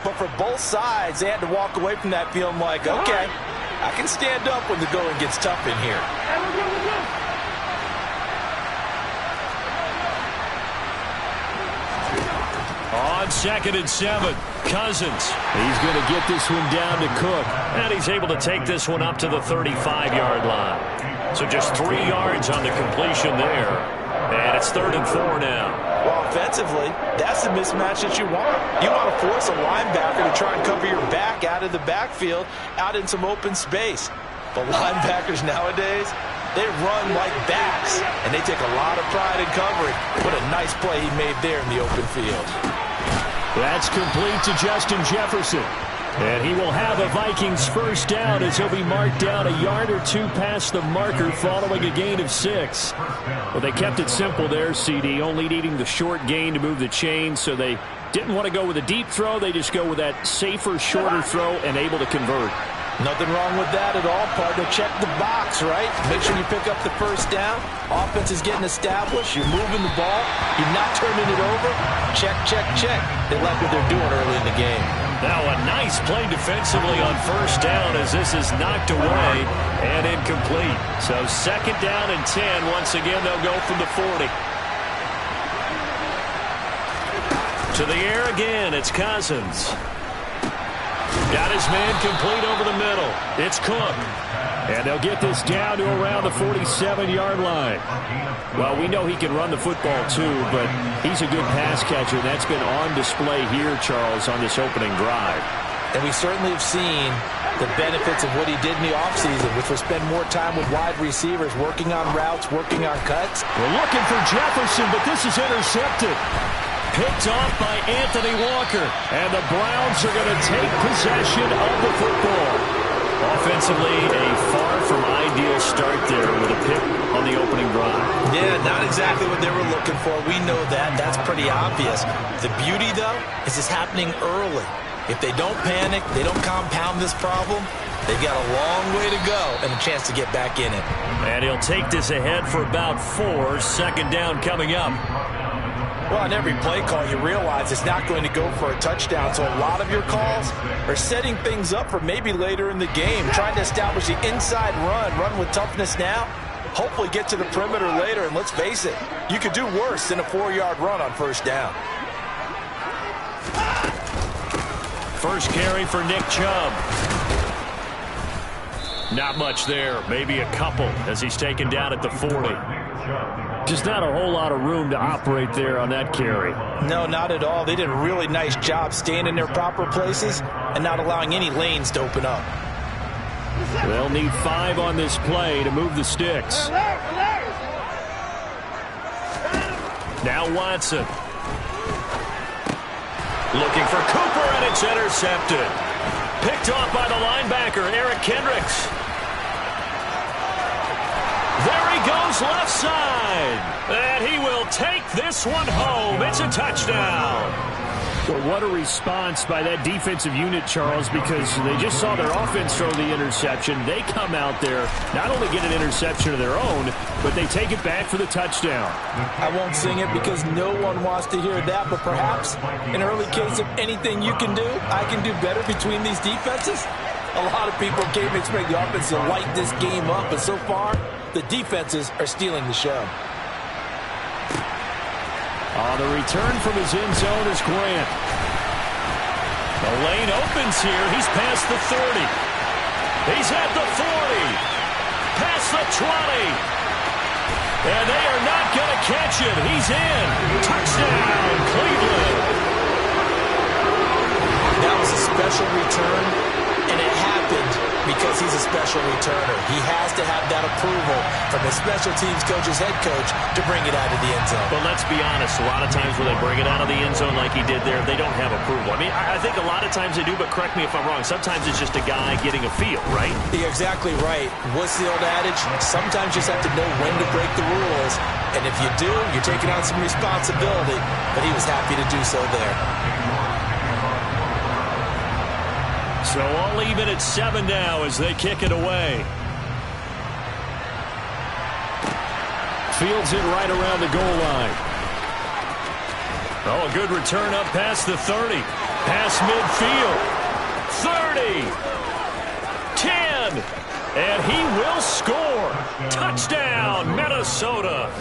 but for both sides, they had to walk away from that feeling like, okay, I can stand up when the going gets tough in here. On 2nd and 7, Cousins. He's going to get this one down to Cook, and he's able to take this one up to the 35-yard line. So just 3 yards on the completion there, and it's 3rd and 4 now. Well, offensively, that's the mismatch that you want. You want to force a linebacker to try and cover your back out of the backfield, out in some open space. But linebackers nowadays, they run like backs, and they take a lot of pride in covering. What a nice play he made there in the open field. That's complete to Justin Jefferson. And he will have a Vikings first down as he'll be marked down a yard or two past the marker following a gain of 6. Well, they kept it simple there, CD, only needing the short gain to move the chains, so they didn't want to go with a deep throw. They just go with that safer, shorter throw and able to convert. Nothing wrong with that at all, partner. Check the box, right? Make sure you pick up the first down. Offense is getting established. You're moving the ball. You're not turning it over. Check, check, check. They like what they're doing early in the game. Now a nice play defensively on first down as this is knocked away and incomplete. So 2nd down and 10. Once again, they'll go from the 40. To the air again, it's Cousins. Got his man complete over the middle. It's Cook. And they'll get this down to around the 47-yard line. Well, we know he can run the football too, but he's a good pass catcher. That's been on display here, Charles, on this opening drive. And we certainly have seen the benefits of what he did in the offseason, which was spend more time with wide receivers, working on routes, working on cuts. We're looking for Jefferson, but this is intercepted. Picked off by Anthony Walker. And the Browns are going to take possession of the football. Offensively, a far from ideal start there with a pick on the opening drive. Yeah, not exactly what they were looking for. We know that. That's pretty obvious. The beauty, though, is it's happening early. If they don't panic, they don't compound this problem, they've got a long way to go and a chance to get back in it. And he'll take this ahead for about 4. 2nd down coming up. Well, on every play call, you realize it's not going to go for a touchdown. So a lot of your calls are setting things up for maybe later in the game, trying to establish the inside run with toughness now, hopefully get to the perimeter later. And let's face it, you could do worse than a 4-yard run on first down. First carry for Nick Chubb. Not much there, maybe a couple as he's taken down at the 40. Just not a whole lot of room to operate there on that carry. No, not at all. They did a really nice job staying in their proper places and not allowing any lanes to open up. They'll need 5 on this play to move the sticks. Now Watson. Looking for Cooper, and it's intercepted. Picked off by the linebacker, Eric Kendricks. There he goes left side. And he will take this one home. It's a touchdown. Well, what a response by that defensive unit, Charles, because they just saw their offense throw the interception. They come out there, not only get an interception of their own, but they take it back for the touchdown. I won't sing it because no one wants to hear that, but perhaps an early case of anything you can do, I can do better between these defenses. A lot of people came to expect the offense to light this game up, but so far, the defenses are stealing the show. On the return from his end zone is Grant. The lane opens here. He's past the 30. He's at the 40. Past the 20. And they are not going to catch it. He's in. Touchdown, Cleveland. That was a special return, and it happened because he's a special returner. He has to have that approval from his special teams coach's head coach to bring it out of the end zone. But let's be honest, a lot of times when they bring it out of the end zone like he did there, they don't have approval. I mean, I think a lot of times they do, but correct me if I'm wrong. Sometimes it's just a guy getting a feel, right? You're exactly right. What's the old adage? Sometimes you just have to know when to break the rules, and if you do, you're taking on some responsibility, but he was happy to do so there. So all even at 7 now as they kick it away. Fields it right around the goal line. Oh, a good return up past the 30. Past midfield. 30. 10. And he will score. Touchdown, Minnesota.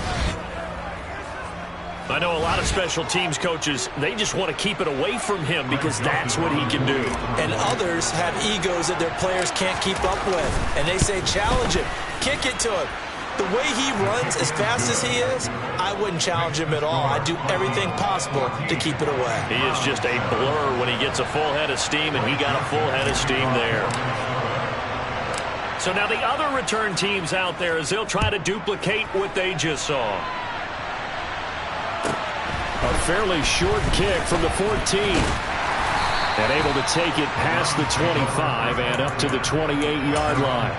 I know a lot of special teams coaches, they just want to keep it away from him because that's what he can do. And others have egos that their players can't keep up with. And they say, challenge him, kick it to him. The way he runs as fast as he is, I wouldn't challenge him at all. I'd do everything possible to keep it away. He is just a blur when he gets a full head of steam, and he got a full head of steam there. So now the other return teams out there as they'll try to duplicate what they just saw. A fairly short kick from the 14. And able to take it past the 25 and up to the 28-yard line.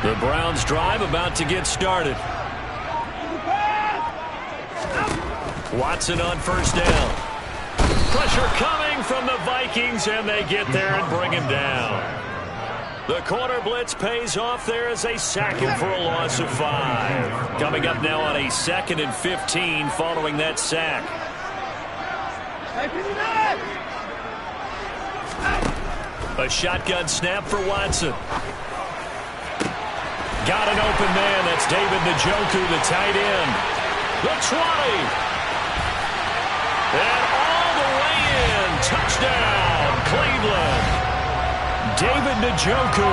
The Browns drive about to get started. Watson on first down. Pressure coming from the Vikings, and they get there and bring him down. The corner blitz pays off there as they sack him for a loss of 5. Coming up now on a 2nd and 15 following that sack. A shotgun snap for Watson. Got an open man. That's David Njoku, the tight end. The 20. And all the way in. Touchdown, Cleveland. David Njoku,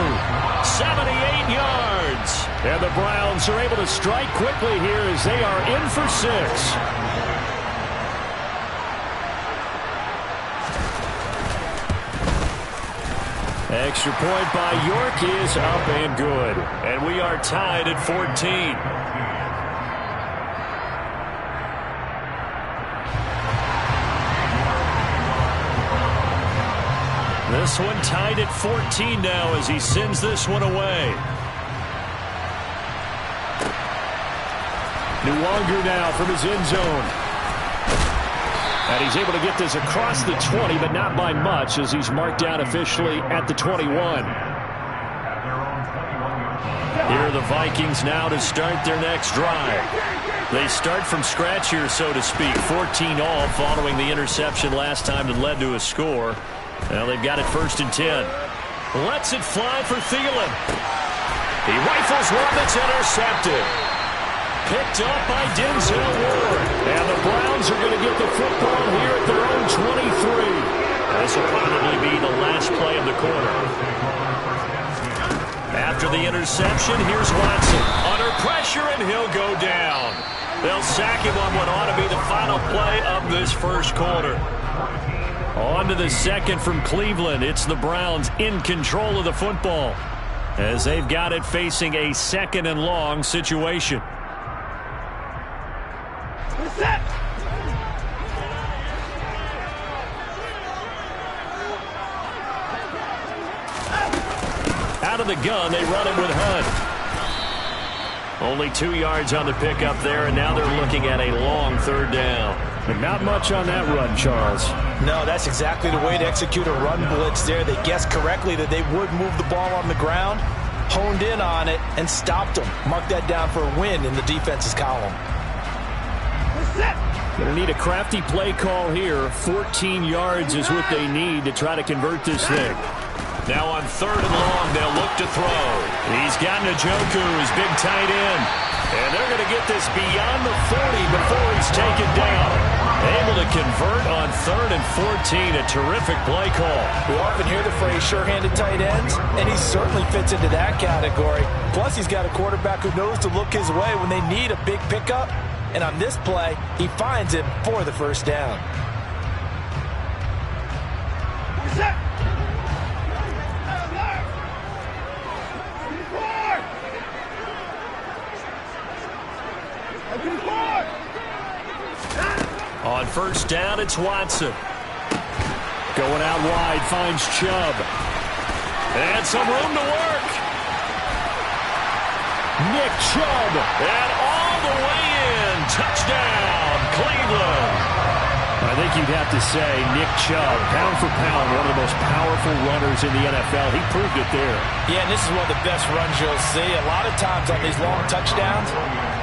78 yards. And the Browns are able to strike quickly here as they are in for 6. Extra point by York is up and good. And we are tied at 14. This one tied at 14 now as he sends this one away. Nwangu now from his end zone. And he's able to get this across the 20, but not by much as he's marked down officially at the 21. Here are the Vikings now to start their next drive. They start from scratch here, so to speak. 14 all following the interception last time that led to a score. Now they've got it 1st and 10. Lets it fly for Thielen. He rifles one that's intercepted. Picked up by Denzel Ward. And the Browns are going to get the football here at their own 23. This will probably be the last play of the quarter. After the interception, here's Watson. Under pressure, and he'll go down. They'll sack him on what ought to be the final play of this first quarter. On to the second from Cleveland. It's the Browns in control of the football as they've got it facing a second and long situation. Set. Out of the gun, they run it with Hunt. Only 2 yards on the pickup there, and now they're looking at a long third down. But not much on that run, Charles. No, that's exactly the way to execute a run blitz there. They guessed correctly that they would move the ball on the ground, honed in on it, and stopped them. Mark that down for a win in the defense's column. Going to need a crafty play call here. 14 yards is what they need to try to convert this thing. Now on third and long, they'll look to throw. He's got Njoku, his big tight end. And they're going to get this beyond the 40 before he's taken down. Able to convert on third and 14. A terrific play call. We often hear the phrase sure-handed tight ends, and he certainly fits into that category. Plus, he's got a quarterback who knows to look his way when they need a big pickup. And on this play, he finds it for the first down. Set. On first down, it's Watson. Going out wide, finds Chubb. And some room to work. Nick Chubb. And all the way in. Touchdown, Cleveland. I think you'd have to say Nick Chubb, pound for pound, one of the most powerful runners in the NFL. He proved it there. Yeah, and this is one of the best runs you'll see. A lot of times on these long touchdowns,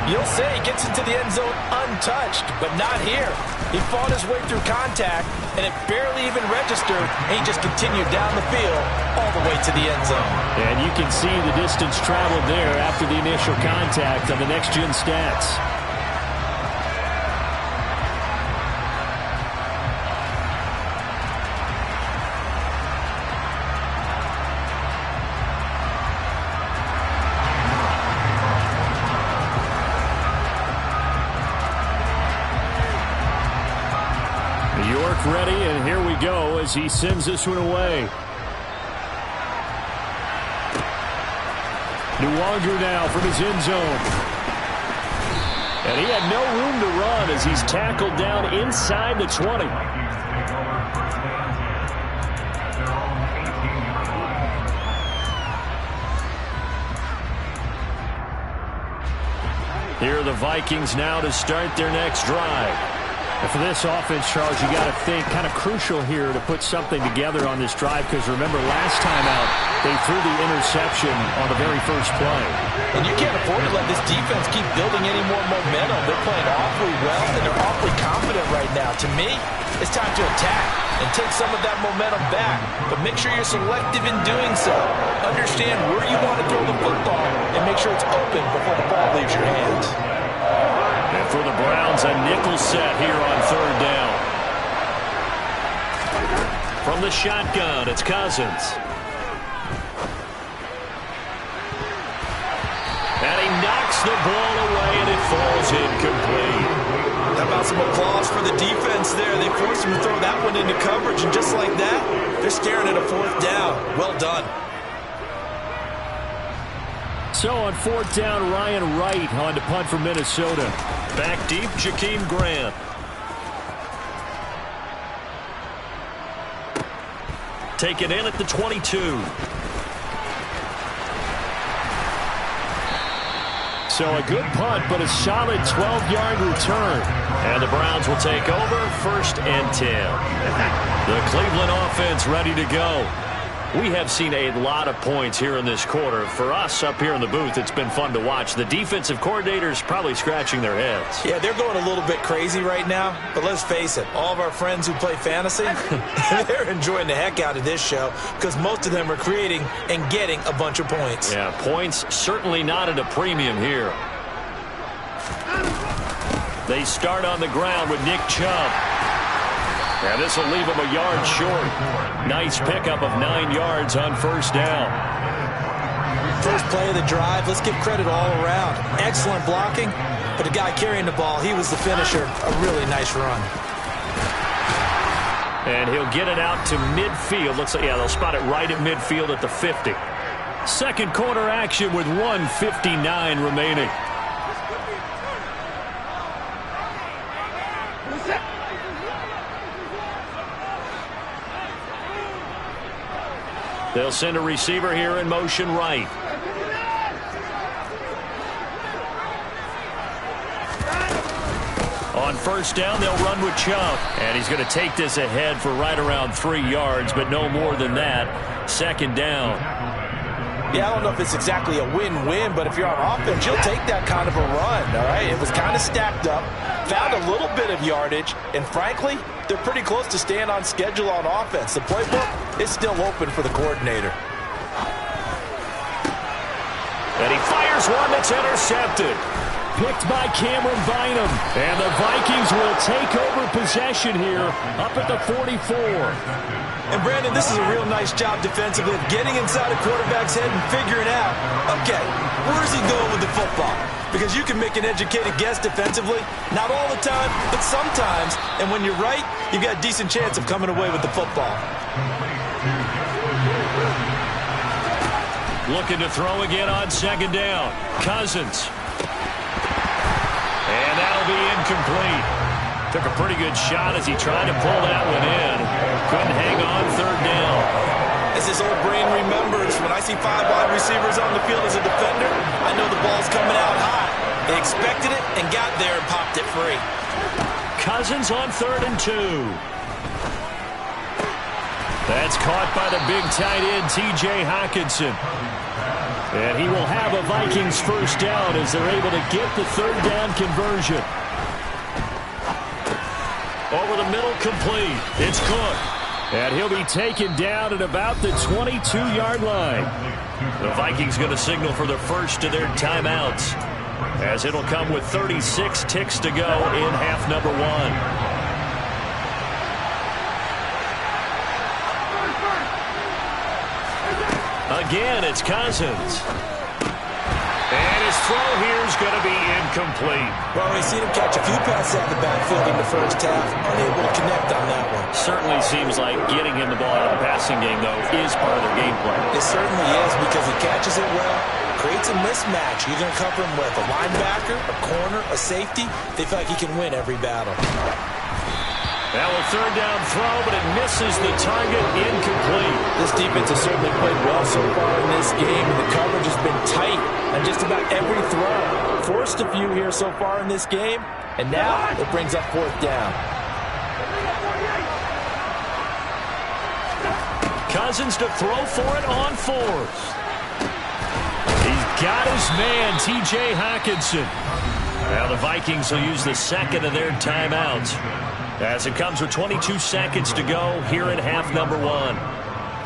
you'll say he gets into the end zone untouched, but not here. He fought his way through contact, and it barely even registered, and he just continued down the field all the way to the end zone. And you can see the distance traveled there after the initial contact on the next-gen stats. Ready, and here we go as he sends this one away. Nwangu now from his end zone. And he had no room to run as he's tackled down inside the 20. Here are the Vikings now to start their next drive. And for this offense, Charles, you got to think kind of crucial here to put something together on this drive because remember last time out they threw the interception on the very first play. And you can't afford to let this defense keep building any more momentum. They're playing awfully well and they're awfully confident right now. To me, it's time to attack and take some of that momentum back. But make sure you're selective in doing so. Understand where you want to throw the football and make sure it's open before the ball leaves your hands. And for the Browns, a nickel set here on third down. From the shotgun, it's Cousins. And he knocks the ball away, and it falls incomplete. How about some applause for the defense there? They forced him to throw that one into coverage, and just like that, they're staring at a fourth down. Well done. So on fourth down, Ryan Wright on to punt for Minnesota. Back deep, Jakeem Grant. Taken in at the 22. So a good punt, but a solid 12-yard return. And the Browns will take over, 1st and 10. The Cleveland offense ready to go. We have seen a lot of points here in this quarter. For us up here in the booth, it's been fun to watch. The defensive coordinators probably scratching their heads. Yeah, they're going a little bit crazy right now. But let's face it, all of our friends who play fantasy, they're enjoying the heck out of this show because most of them are creating and getting a bunch of points. Yeah, points certainly not at a premium here. They start on the ground with Nick Chubb. And this will leave him a yard short. Nice pickup of 9 yards on first down. first play of the drive. Let's give credit all around. Excellent blocking, but the guy carrying the ball, he was the finisher. A really nice run. And he'll get it out to midfield. Looks like, yeah, they'll spot it right at midfield at the 50. Second quarter action with 1:59 remaining. They'll send a receiver here in motion right. On first down, they'll run with Chubb. And he's going to take this ahead for right around 3 yards, but no more than that. Second down. Yeah, I don't know if it's exactly a win-win, but if you're on offense, you'll take that kind of a run, all right? It was kind of stacked up, found a little bit of yardage, and frankly, they're pretty close to staying on schedule on offense. The playbook is still open for the coordinator. And he fires one that's intercepted. Picked by Cameron Bynum. And the Vikings will take over possession here up at the 44. And, Brandon, this is a real nice job defensively of getting inside a quarterback's head and figuring out, okay, where is he going with the football? Because you can make an educated guess defensively. Not all the time, but sometimes. And when you're right, you've got a decent chance of coming away with the football. Looking to throw again on second down. Cousins. And that'll be incomplete. Took a pretty good shot as he tried to pull that one in. Couldn't hang on third down. As his old brain remembers, when I see 5 wide receivers on the field as a defender, I know the ball's coming out high. They expected it and got there and popped it free. Cousins on 3rd and 2. That's caught by the big tight end, T.J. Hockenson. And he will have a Vikings first down as they're able to get the third down conversion. Over the middle, complete. It's Cook. And he'll be taken down at about the 22-yard line. The Vikings going to signal for the first of their timeouts, as it'll come with 36 ticks to go in half number 1. Again, it's Cousins. And his throw here is going to be incomplete. Well, we've seen him catch a few passes out of the backfield in the first half. Unable to connect on that one. Certainly seems like getting him the ball out of the passing game, though, is part of their game plan. It certainly is, because he catches it well, creates a mismatch. You're going to cover him with a linebacker, a corner, a safety. They feel like he can win every battle. Now a third down throw, but it misses the target, incomplete. This defense has certainly played well so far in this game, and the coverage has been tight on just about every throw. Forced a few here so far in this game, and now it brings up 4th down. Cousins to throw for it on 4th. He's got his man, T.J. Hockenson. Now the Vikings will use the second of their timeouts, as it comes with 22 seconds to go here in half number 1.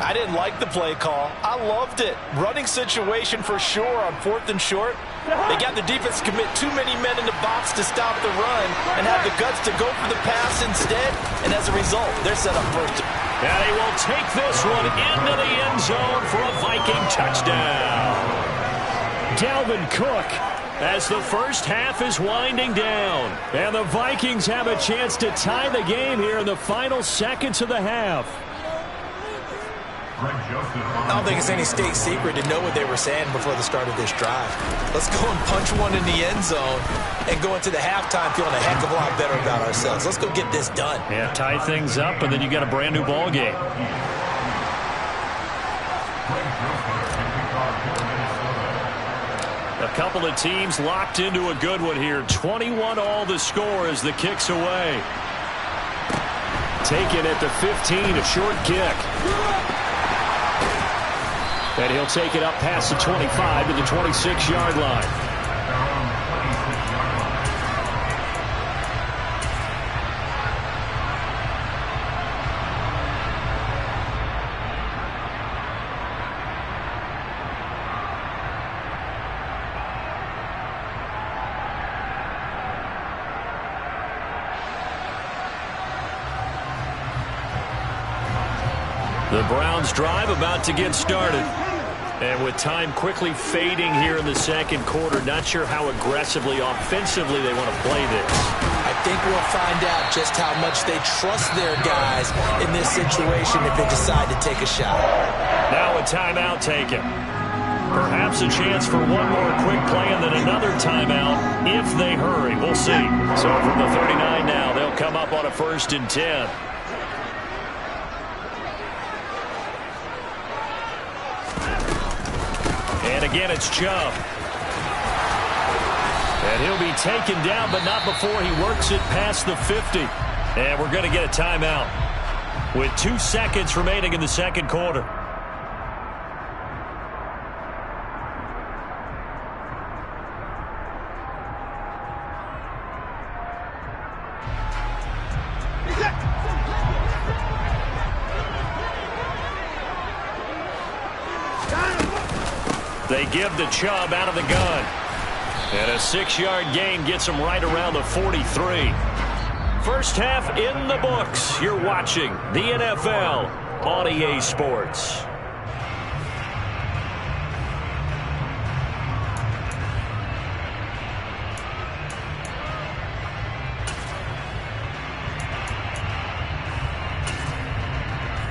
I didn't like the play call. I loved it. Running situation for sure on 4th and short. They got the defense to commit too many men in the box to stop the run and have the guts to go for the pass instead. And as a result, they're set up first. And he will take this one into the end zone for a Viking touchdown. Dalvin Cook, as the first half is winding down. And the Vikings have a chance to tie the game here in the final seconds of the half. I don't think it's any state secret to know what they were saying before the start of this drive. Let's go and punch one in the end zone and go into the halftime feeling a heck of a lot better about ourselves. Let's go get this done. Yeah, tie things up, and then you got a brand new ball game. A couple of teams locked into a good one here. 21-all the score as the kick's away. Taken at the 15, a short kick. And he'll take it up past the 25 to the 26-yard line. The Browns drive about to get started. And with time quickly fading here in the second quarter, not sure how aggressively, offensively they want to play this. I think we'll find out just how much they trust their guys in this situation if they decide to take a shot. Now a timeout taken. Perhaps a chance for one more quick play and then another timeout if they hurry. We'll see. So from the 39 now, they'll come up on a 1st and 10. And again, it's Chubb. And he'll be taken down, but not before he works it past the 50. And we're going to get a timeout with 2 seconds remaining in the second quarter. They give the Chubb out of the gun. And a 6-yard gain gets him right around the 43. First half in the books. You're watching the NFL on EA Sports.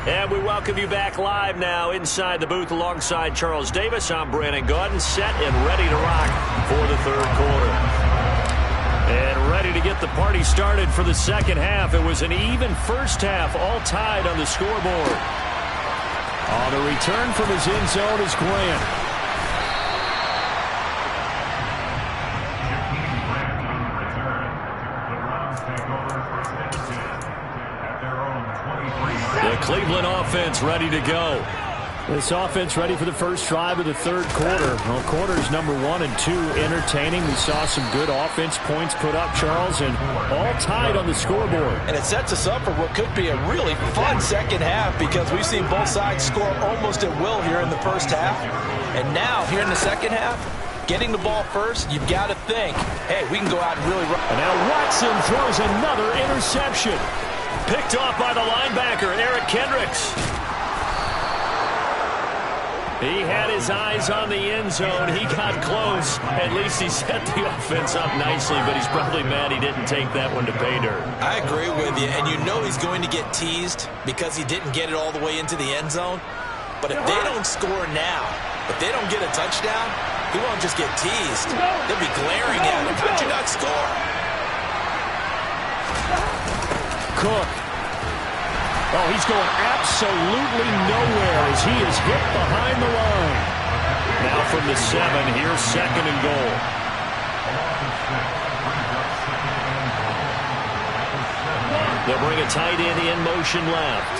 And we welcome you back live now inside the booth alongside Charles Davis. I'm Brandon Gaudin, set and ready to rock for the third quarter. And ready to get the party started for the second half. It was an even first half, all tied on the scoreboard. On the return from his end zone is Grant. Cleveland offense ready to go. This offense ready for the first drive of the third quarter. Well, quarters number 1 and 2 entertaining. We saw some good offense points put up, Charles, and all tied on the scoreboard. And it sets us up for what could be a really fun second half because we've seen both sides score almost at will here in the first half. And now, here in the second half, getting the ball first, you've got to think, hey, we can go out and really run. And now Watson throws another interception. Picked off by the linebacker, Eric Kendricks. He had his eyes on the end zone. He got close. At least he set the offense up nicely, but he's probably mad he didn't take that one to pay dirt. I agree with you, and you know he's going to get teased because he didn't get it all the way into the end zone. But if they don't score now, if they don't get a touchdown, he won't just get teased. They'll be glaring at him. How'd you not score? Cook. Oh, he's going absolutely nowhere as he is hit behind the line. Now from the 7, here's 2nd and goal. They'll bring a tight end in motion left.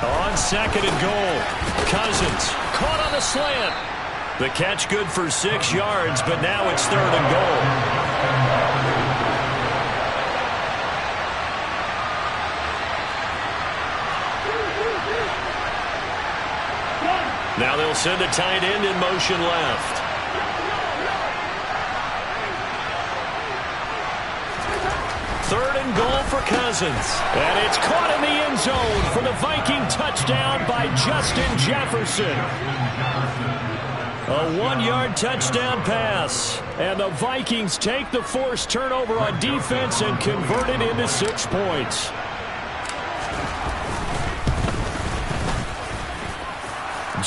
On 2nd and goal, Cousins caught on the slant. The catch good for 6 yards, but now it's 3rd and goal. Now they'll send a tight end in motion left. Third and goal for Cousins. And it's caught in the end zone for the Viking touchdown by Justin Jefferson. A 1-yard touchdown pass. And the Vikings take the forced turnover on defense and convert it into 6 points.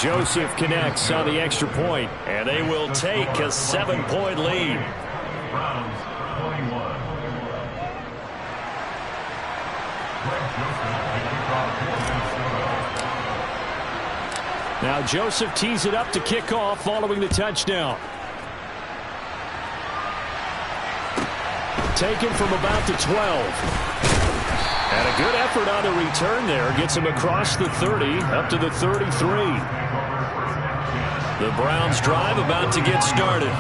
Joseph connects on the extra point. And they will take a 7-point lead. Browns 21. Now Joseph tees it up to kick off following the touchdown. Taken from about the 12. And a good effort on the return there. Gets him across the 30, up to the 33. The Browns drive about to get started.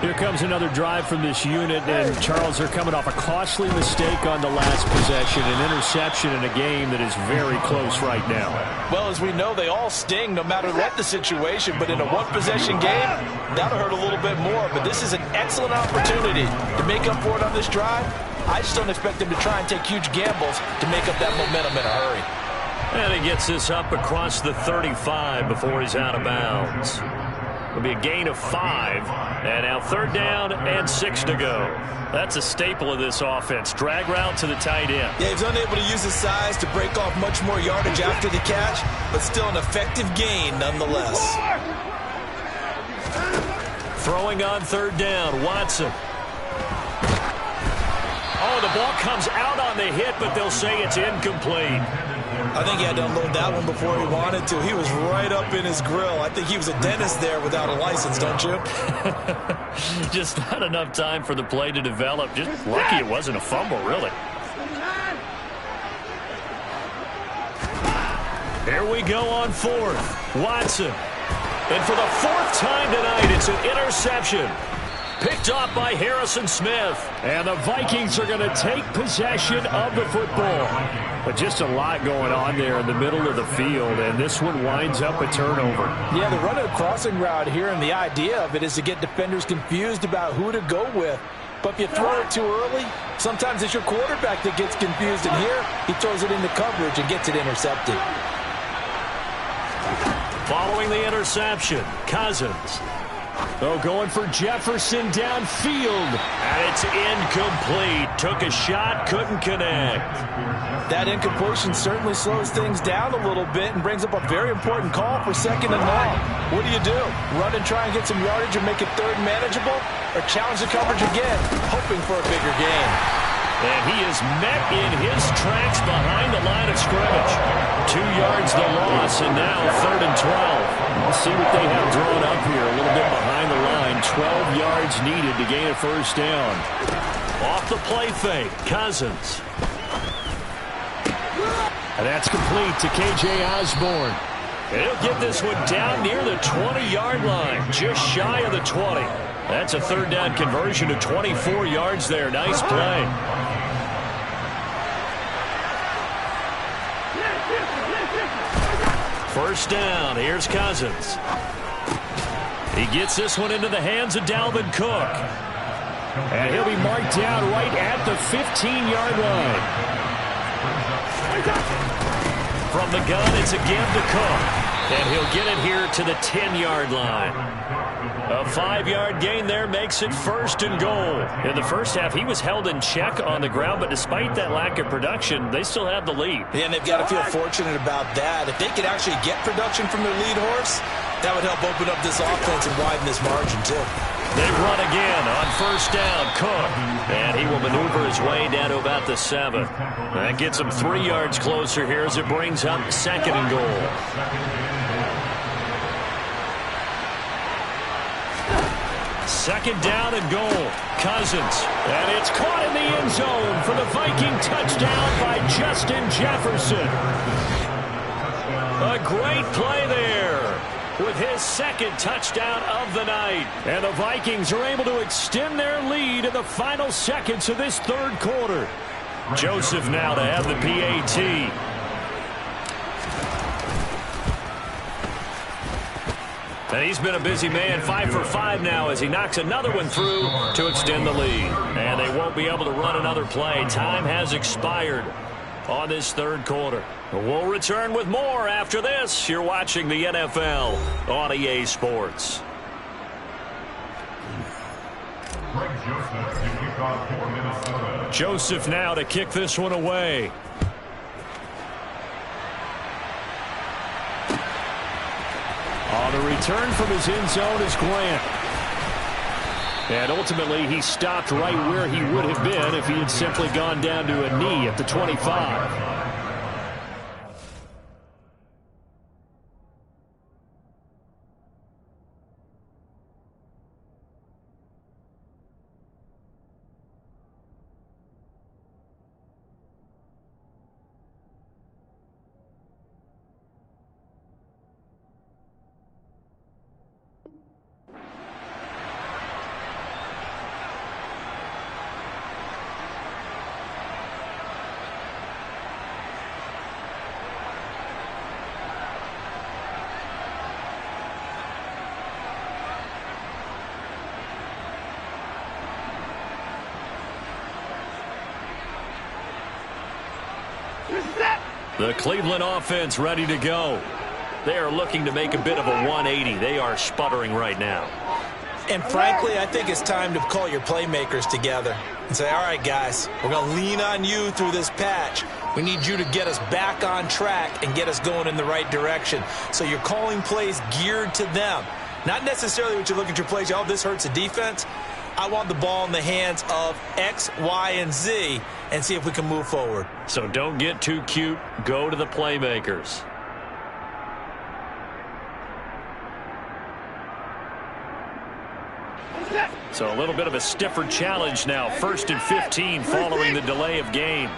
Here comes another drive from this unit, and Charles, they're coming off a costly mistake on the last possession, an interception in a game that is very close right now. Well, as we know, they all sting no matter what the situation, but in a one-possession game, that'll hurt a little bit more. But this is an excellent opportunity to make up for it on this drive. I just don't expect him to try and take huge gambles to make up that momentum in a hurry. And he gets this up across the 35 before he's out of bounds. It'll be a gain of 5. And now 3rd down and 6 to go. That's a staple of this offense. Drag route to the tight end. Yeah, he's unable to use his size to break off much more yardage after the catch, but still an effective gain nonetheless. Throwing on 3rd down, Watson. Oh, the ball comes out on the hit, but they'll say it's incomplete. I think he had to unload that one before he wanted to. He was right up in his grill. I think he was a dentist there without a license, don't you? Just not enough time for the play to develop. Just lucky it wasn't a fumble, really. Here we go on 4th. Watson. And for the 4th time tonight, it's an interception. Picked off by Harrison Smith. And the Vikings are going to take possession of the football. But just a lot going on there in the middle of the field, and this one winds up a turnover. Yeah, the run of the crossing route here, and the idea of it is to get defenders confused about who to go with. But if you throw it too early, sometimes it's your quarterback that gets confused, and here he throws it into coverage and gets it intercepted. Following the interception, Cousins. Oh, going for Jefferson downfield. And it's incomplete. Took a shot, couldn't connect. That incompletion certainly slows things down a little bit and brings up a very important call for 2nd and long. What do? Run and try and get some yardage and make it 3rd manageable? Or challenge the coverage again, hoping for a bigger gain? And he is met in his tracks behind the line of scrimmage. 2 yards the loss, and now 3rd and 12. We'll see what they have drawn up here. A little bit behind the line. 12 yards needed to gain a 1st down. Off the play fake, Cousins. And that's complete to K.J. Osborne. And he'll get this one down near the 20-yard line, just shy of the 20. That's a 3rd down conversion to 24 yards there. Nice play. First down. Here's Cousins. He gets this one into the hands of Dalvin Cook. And he'll be marked down right at the 15-yard line. From the gun, it's again to Cook. And he'll get it here to the 10-yard line. A 5-yard gain there makes it 1st and goal. In the first half, he was held in check on the ground, but despite that lack of production, they still have the lead. Yeah, and they've got to feel fortunate about that. If they could actually get production from their lead horse, that would help open up this offense and widen this margin, too. They run again on 1st down, Cook. And he will maneuver his way down to about the 7. That gets him 3 yards closer here as it brings up 2nd and goal. Second down and goal. Cousins. And it's caught in the end zone for the Viking touchdown by Justin Jefferson. A great play there with his 2nd touchdown of the night. And the Vikings are able to extend their lead in the final seconds of this 3rd quarter. Joseph now to have the PAT. And he's been a busy man, 5 for 5 now as he knocks another one through to extend the lead. And they won't be able to run another play. Time has expired on this 3rd quarter. We'll return with more after this. You're watching the NFL on EA Sports. Joseph now to kick this one away. On the return from his end zone is Grant. And ultimately, he stopped right where he would have been if he had simply gone down to a knee at the 25. The Cleveland offense ready to go. They are looking to make a bit of a 180. They are sputtering right now. And frankly, I think it's time to call your playmakers together and say, all right, guys, we're going to lean on you through this patch. We need you to get us back on track and get us going in the right direction. So you're calling plays geared to them. Not necessarily what you look at your plays, oh, this hurts the defense. I want the ball in the hands of X, Y, and Z and see if we can move forward. So don't get too cute. Go to the playmakers. So a little bit of a stiffer challenge now. 1st and 15 following the delay of game.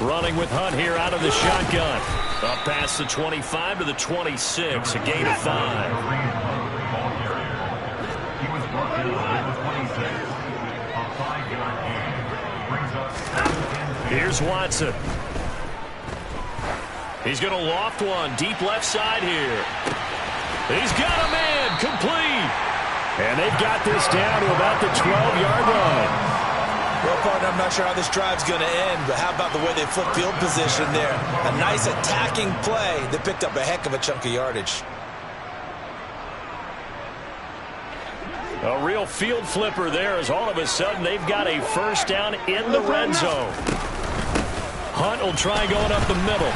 Running with Hunt here out of the shotgun. Up past the 25 to the 26. A gain of 5. He was brought in at the 26. A 5-yard gain brings up 7-10. Here's Watson. He's going to loft one deep left side here. He's got a man complete. And they've got this down to about the 12-yard line. Well, partner, I'm not sure how this drive's going to end, but how about the way they flip field position there? A nice attacking play that picked up a heck of a chunk of yardage. A real field flipper there as all of a sudden they've got a first down in the red zone. Hunt will try going up the middle.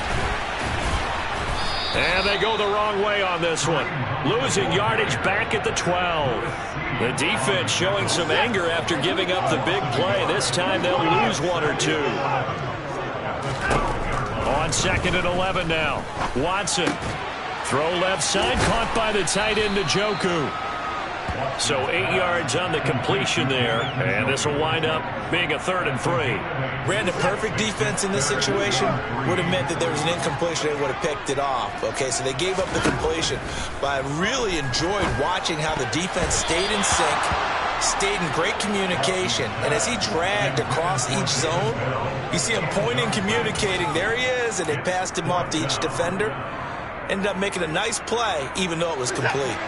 And they go the wrong way on this one. Losing yardage back at the 12. The defense showing some anger after giving up the big play. This time they'll lose 1 or 2. On 2nd and 11 now. Watson. Throw left side, caught by the tight end Njoku. So 8 yards on the completion there. And this will wind up being a 3rd and 3. Ran the perfect defense in this situation. Would have meant that there was an incompletion. They would have picked it off. Okay, so they gave up the completion. But I really enjoyed watching how the defense stayed in sync, stayed in great communication. And as he dragged across each zone, you see him pointing, communicating. There he is, and they passed him off to each defender. Ended up making a nice play, even though it was complete.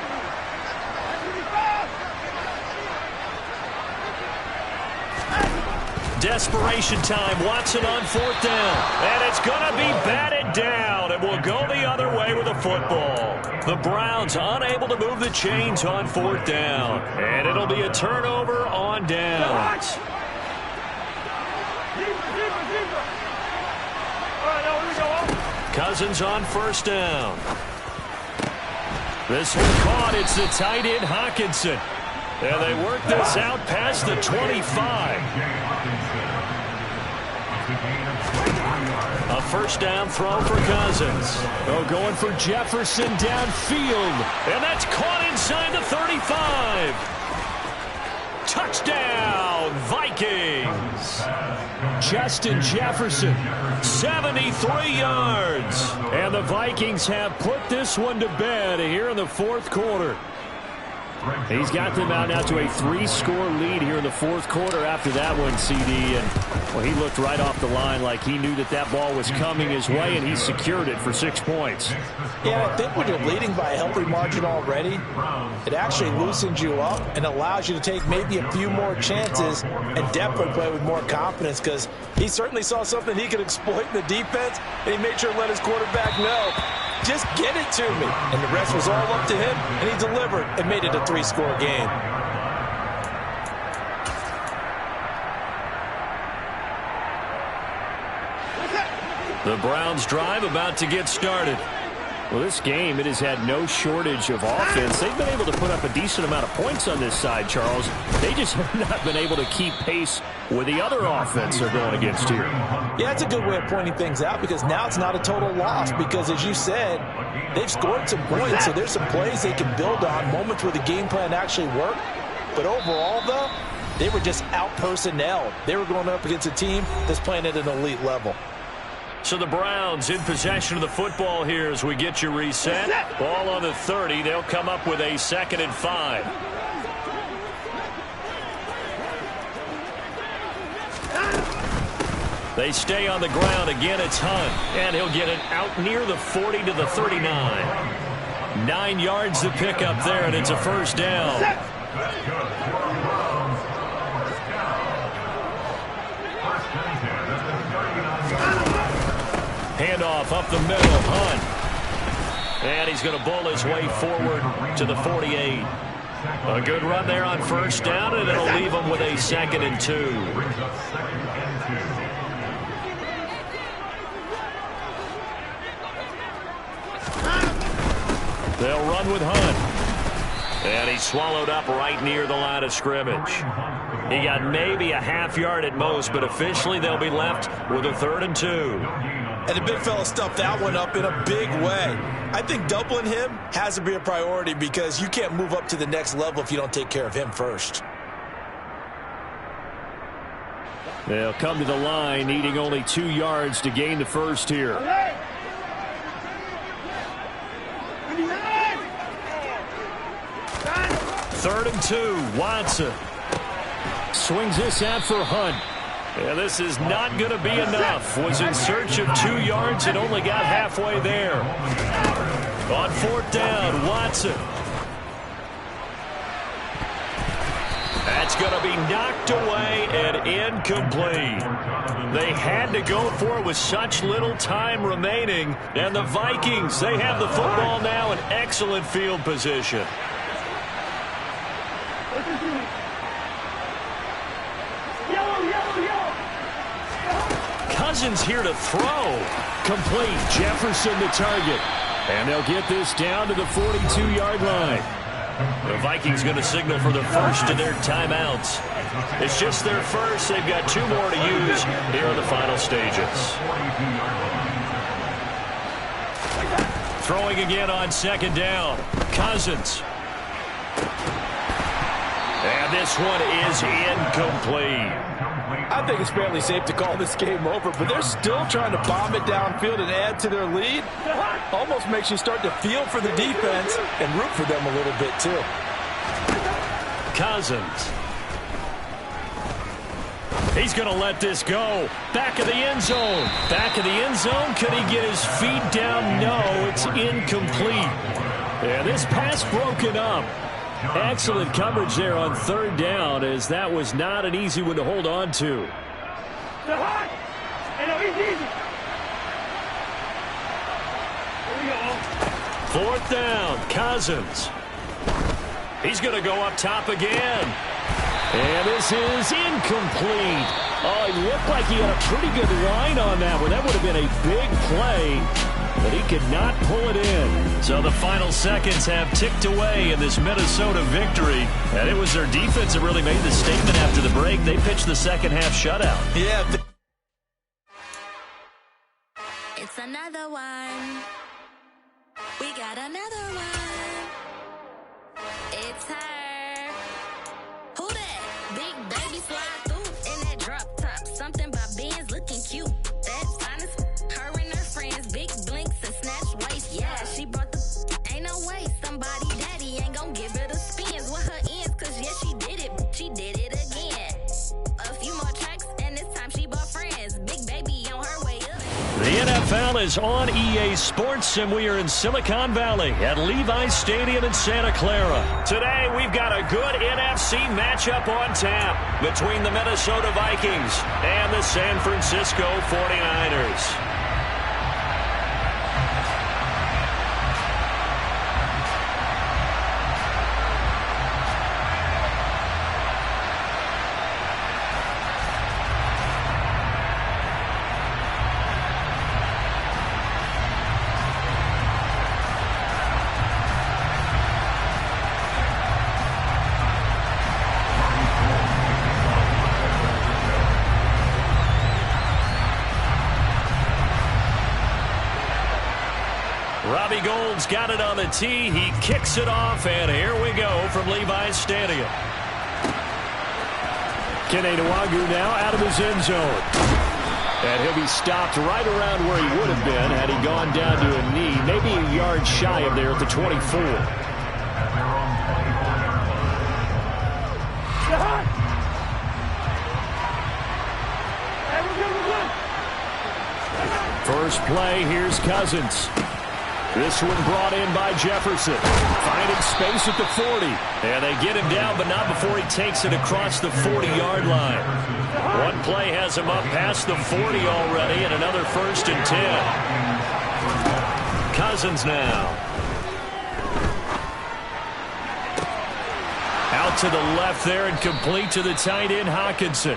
Desperation time. Watson on 4th down. And it's going to be batted down. It will go the other way with a football. The Browns unable to move the chains on 4th down. And it'll be a turnover on downs. Cousins on 1st down. This one caught. It's the tight end Hawkinson. And they work this out past the 25. A 1st down throw for Cousins. Oh, going for Jefferson downfield. And that's caught inside the 35. Touchdown, Vikings. Justin Jefferson, 73 yards. And the Vikings have put this one to bed here in the 4th quarter. He's got them out now to a 3-score lead here in the 4th quarter after that one, CD. And, well, he looked right off the line like he knew that that ball was coming his way, and he secured it for 6 points. Yeah, I think when you're leading by a healthy margin already, it actually loosens you up and allows you to take maybe a few more chances and definitely play with more confidence, because he certainly saw something he could exploit in the defense, and he made sure to let his quarterback know, just get it to me. And the rest was all up to him, and he delivered and made it a 3-score game. The Browns drive about to get started. Well, this game, it has had no shortage of offense. They've been able to put up a decent amount of points on this side, Charles. They just have not been able to keep pace with the other offense they're going against here. Yeah, that's a good way of pointing things out, because now it's not a total loss, because as you said, they've scored some points, so there's some plays they can build on, moments where the game plan actually worked. But overall, though, they were just out-personnelled. They were going up against a team that's playing at an elite level. So the Browns in possession of the football here as we get you reset. Ball on the 30. They'll come up with a 2nd and 5. They stay on the ground. Again, it's Hunt. And he'll get it out near the 40 to the 39. 9 yards to pick up there, and it's a 1st down. Handoff up the middle. Hunt. And he's going to bull his way forward to the 48. A good run there on first down, and it'll leave him with a 2nd and 2. They'll run with Hunt. And he's swallowed up right near the line of scrimmage. He got maybe a half yard at most, but officially they'll be left with a 3rd and 2. And the big fella stuffed that one up in a big way. I think doubling him has to be a priority because you can't move up to the next level if you don't take care of him first. They'll come to the line, needing only 2 yards to gain the first here. 3rd and 2. Watson swings this out for Hunt. Yeah, this is not going to be enough. Was in search of 2 yards and only got halfway there. On 4th down, Watson. That's going to be knocked away and incomplete. They had to go for it with such little time remaining. And the Vikings, they have the football now in excellent field position. Cousins here to throw. Complete. Jefferson the target. And they'll get this down to the 42-yard line. The Vikings going to signal for the first of their timeouts. It's just their first. They've got 2 more to use here in the final stages. Throwing again on 2nd down. Cousins. And this one is incomplete. I think it's fairly safe to call this game over, but they're still trying to bomb it downfield and add to their lead. Almost makes you start to feel for the defense and root for them a little bit, too. Cousins. He's going to let this go. Back of the end zone. Back of the end zone. Could he get his feet down? No, it's incomplete. And this pass broken up. Excellent coverage there on 3rd down, as that was not an easy one to hold on to. 4th down, Cousins. He's going to go up top again. And this is incomplete. Oh, it looked like he had a pretty good line on that one. That would have been a big play. But he could not pull it in. So the final seconds have ticked away in this Minnesota victory. And it was their defense that really made the statement after the break. They pitched the second half shutout. Yeah. It's another one. We got another one. It's her. Who that? Big baby slide through in that drop top. Something about Benz looking cute. That's honest. Her and her friends, big blinks and snatch waist. Yeah, she brought the ain't no way. Somebody daddy ain't gonna give her the spins with her ends. Cause yeah, she did it. She did it again. A few more tracks and this time she bought friends. Big baby on her way up. The NFL is on EA Sports, and we are in Silicon Valley at Levi's Stadium in Santa Clara. Today, we've got a good NFC matchup on tap between the Minnesota Vikings and the San Francisco 49ers. Robbie Gould's got it on the tee. He kicks it off, and here we go from Levi's Stadium. Kene Nwangwu now out of his end zone. And he'll be stopped right around where he would have been had he gone down to a knee, maybe a yard shy of there at the 24. First play, here's Cousins. This one brought in by Jefferson. Finding space at the 40. And they get him down, but not before he takes it across the 40-yard line. One play has him up past the 40 already, and another 1st and 10. Cousins now. Out to the left there and complete to the tight end, Hockenson.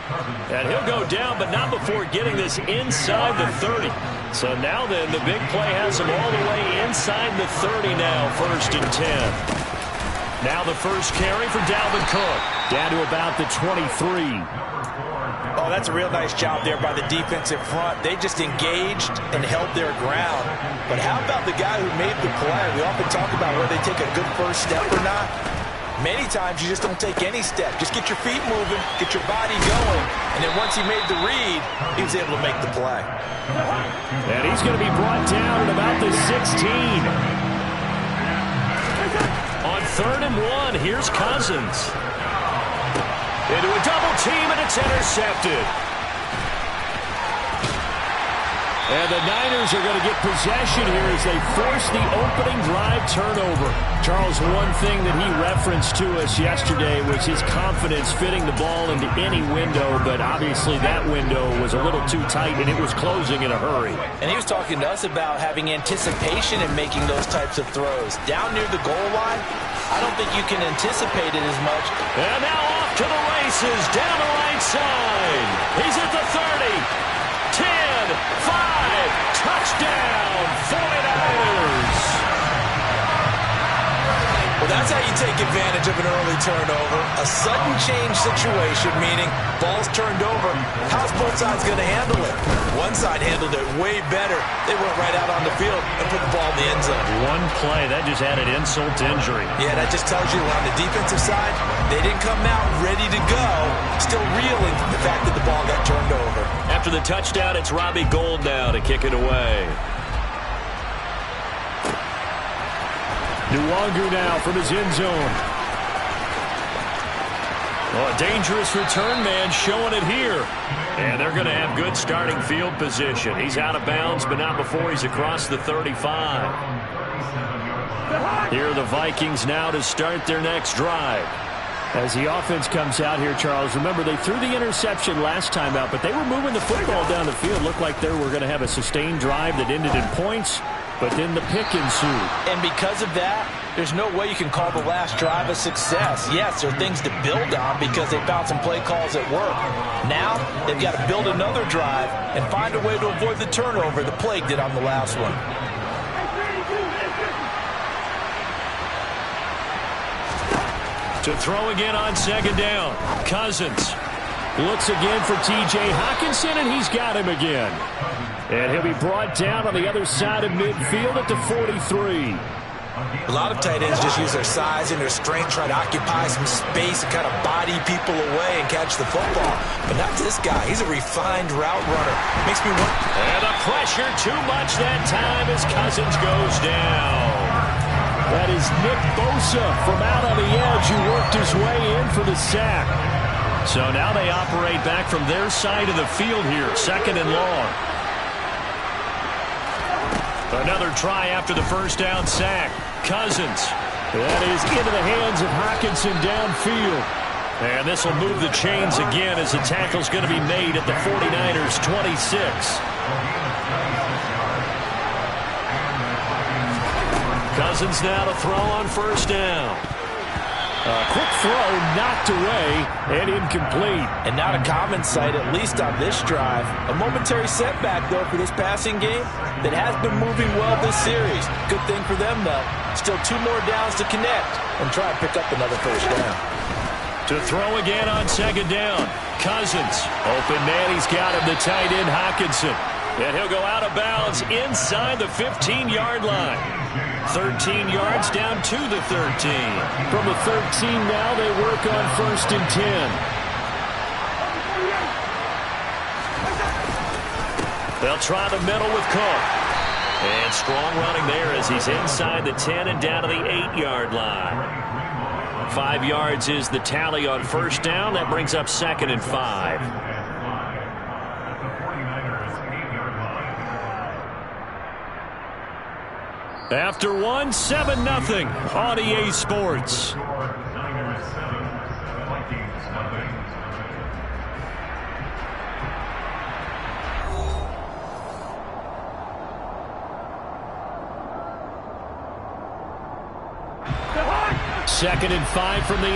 And he'll go down, but not before getting this inside the 30. So now then, the big play has him all the way inside the 30 now, 1st and 10. Now the first carry for Dalvin Cook. Down to about the 23. Oh, that's a real nice job there by the defensive front. They just engaged and held their ground. But how about the guy who made the play? We often talk about whether they take a good first step or not. Many times you just don't take any step. Just get your feet moving, get your body going, and then once he made the read, he was able to make the play. And he's going to be brought down at about the 16. On 3rd and 1, here's Cousins. Into a double team, and it's intercepted. And the Niners are going to get possession here as they force the opening drive turnover. Charles, one thing that he referenced to us yesterday was his confidence fitting the ball into any window, but obviously that window was a little too tight, and it was closing in a hurry. And he was talking to us about having anticipation in making those types of throws. Down near the goal line, I don't think you can anticipate it as much. And now off to the races, down the right side. He's at the 30. 10, 5, touchdown, 49ers. Well, that's how you take advantage of an early turnover. A sudden change situation, meaning ball's turned over. How's both sides going to handle it? One side handled it way better. They went right out on the field and put the ball in the end zone. One play, that just added insult to injury. Yeah, that just tells you on the defensive side, they didn't come out ready to go, still reeling from the fact that the ball got turned over. After the touchdown, it's Robbie Gould now to kick it away. Nwangu now from his end zone. Oh, a dangerous return man showing it here. And they're going to have good starting field position. He's out of bounds, but not before he's across the 35. Here are the Vikings now to start their next drive. As the offense comes out here, Charles, remember they threw the interception last time out, but they were moving the football down the field. Looked like they were going to have a sustained drive that ended in points, but then the pick ensued. And because of that, there's no way you can call the last drive a success. Yes, there are things to build on because they found some play calls at work. Now, they've got to build another drive and find a way to avoid the turnover the plague did on the last one. To throw again on 2nd down. Cousins looks again for T.J. Hockenson, and he's got him again. And he'll be brought down on the other side of midfield at the 43. A lot of tight ends just use their size and their strength, try to occupy some space and kind of body people away and catch the football. But not this guy. He's a refined route runner. Makes me wonder. And the pressure too much that time as Cousins goes down. That is Nick Bosa from out on the edge who worked his way in for the sack. So now they operate back from their side of the field here, 2nd and long. Another try after the first down sack. Cousins. That is into the hands of Hockenson downfield. And this will move the chains again as the tackle's going to be made at the 49ers 26. Cousins now to throw on 1st down. A quick throw knocked away and incomplete. And not a common sight, at least on this drive. A momentary setback, though, for this passing game that has been moving well this series. Good thing for them, though. Still 2 more downs to connect and try and pick up another 1st down. To throw again on 2nd down. Cousins. Open man, he's got him, the tight end Hockenson. And he'll go out of bounds inside the 15-yard line. 13 yards down to the 13. From the 13 now, they work on 1st and 10. They'll try the middle with Cook. And strong running there as he's inside the 10 and down to the 8-yard line. 5 yards is the tally on 1st down. That brings up 2nd and 5. After one, 7-0 on EA Sports. Niners 7, Vikings nothing. Second and 5 from the 8.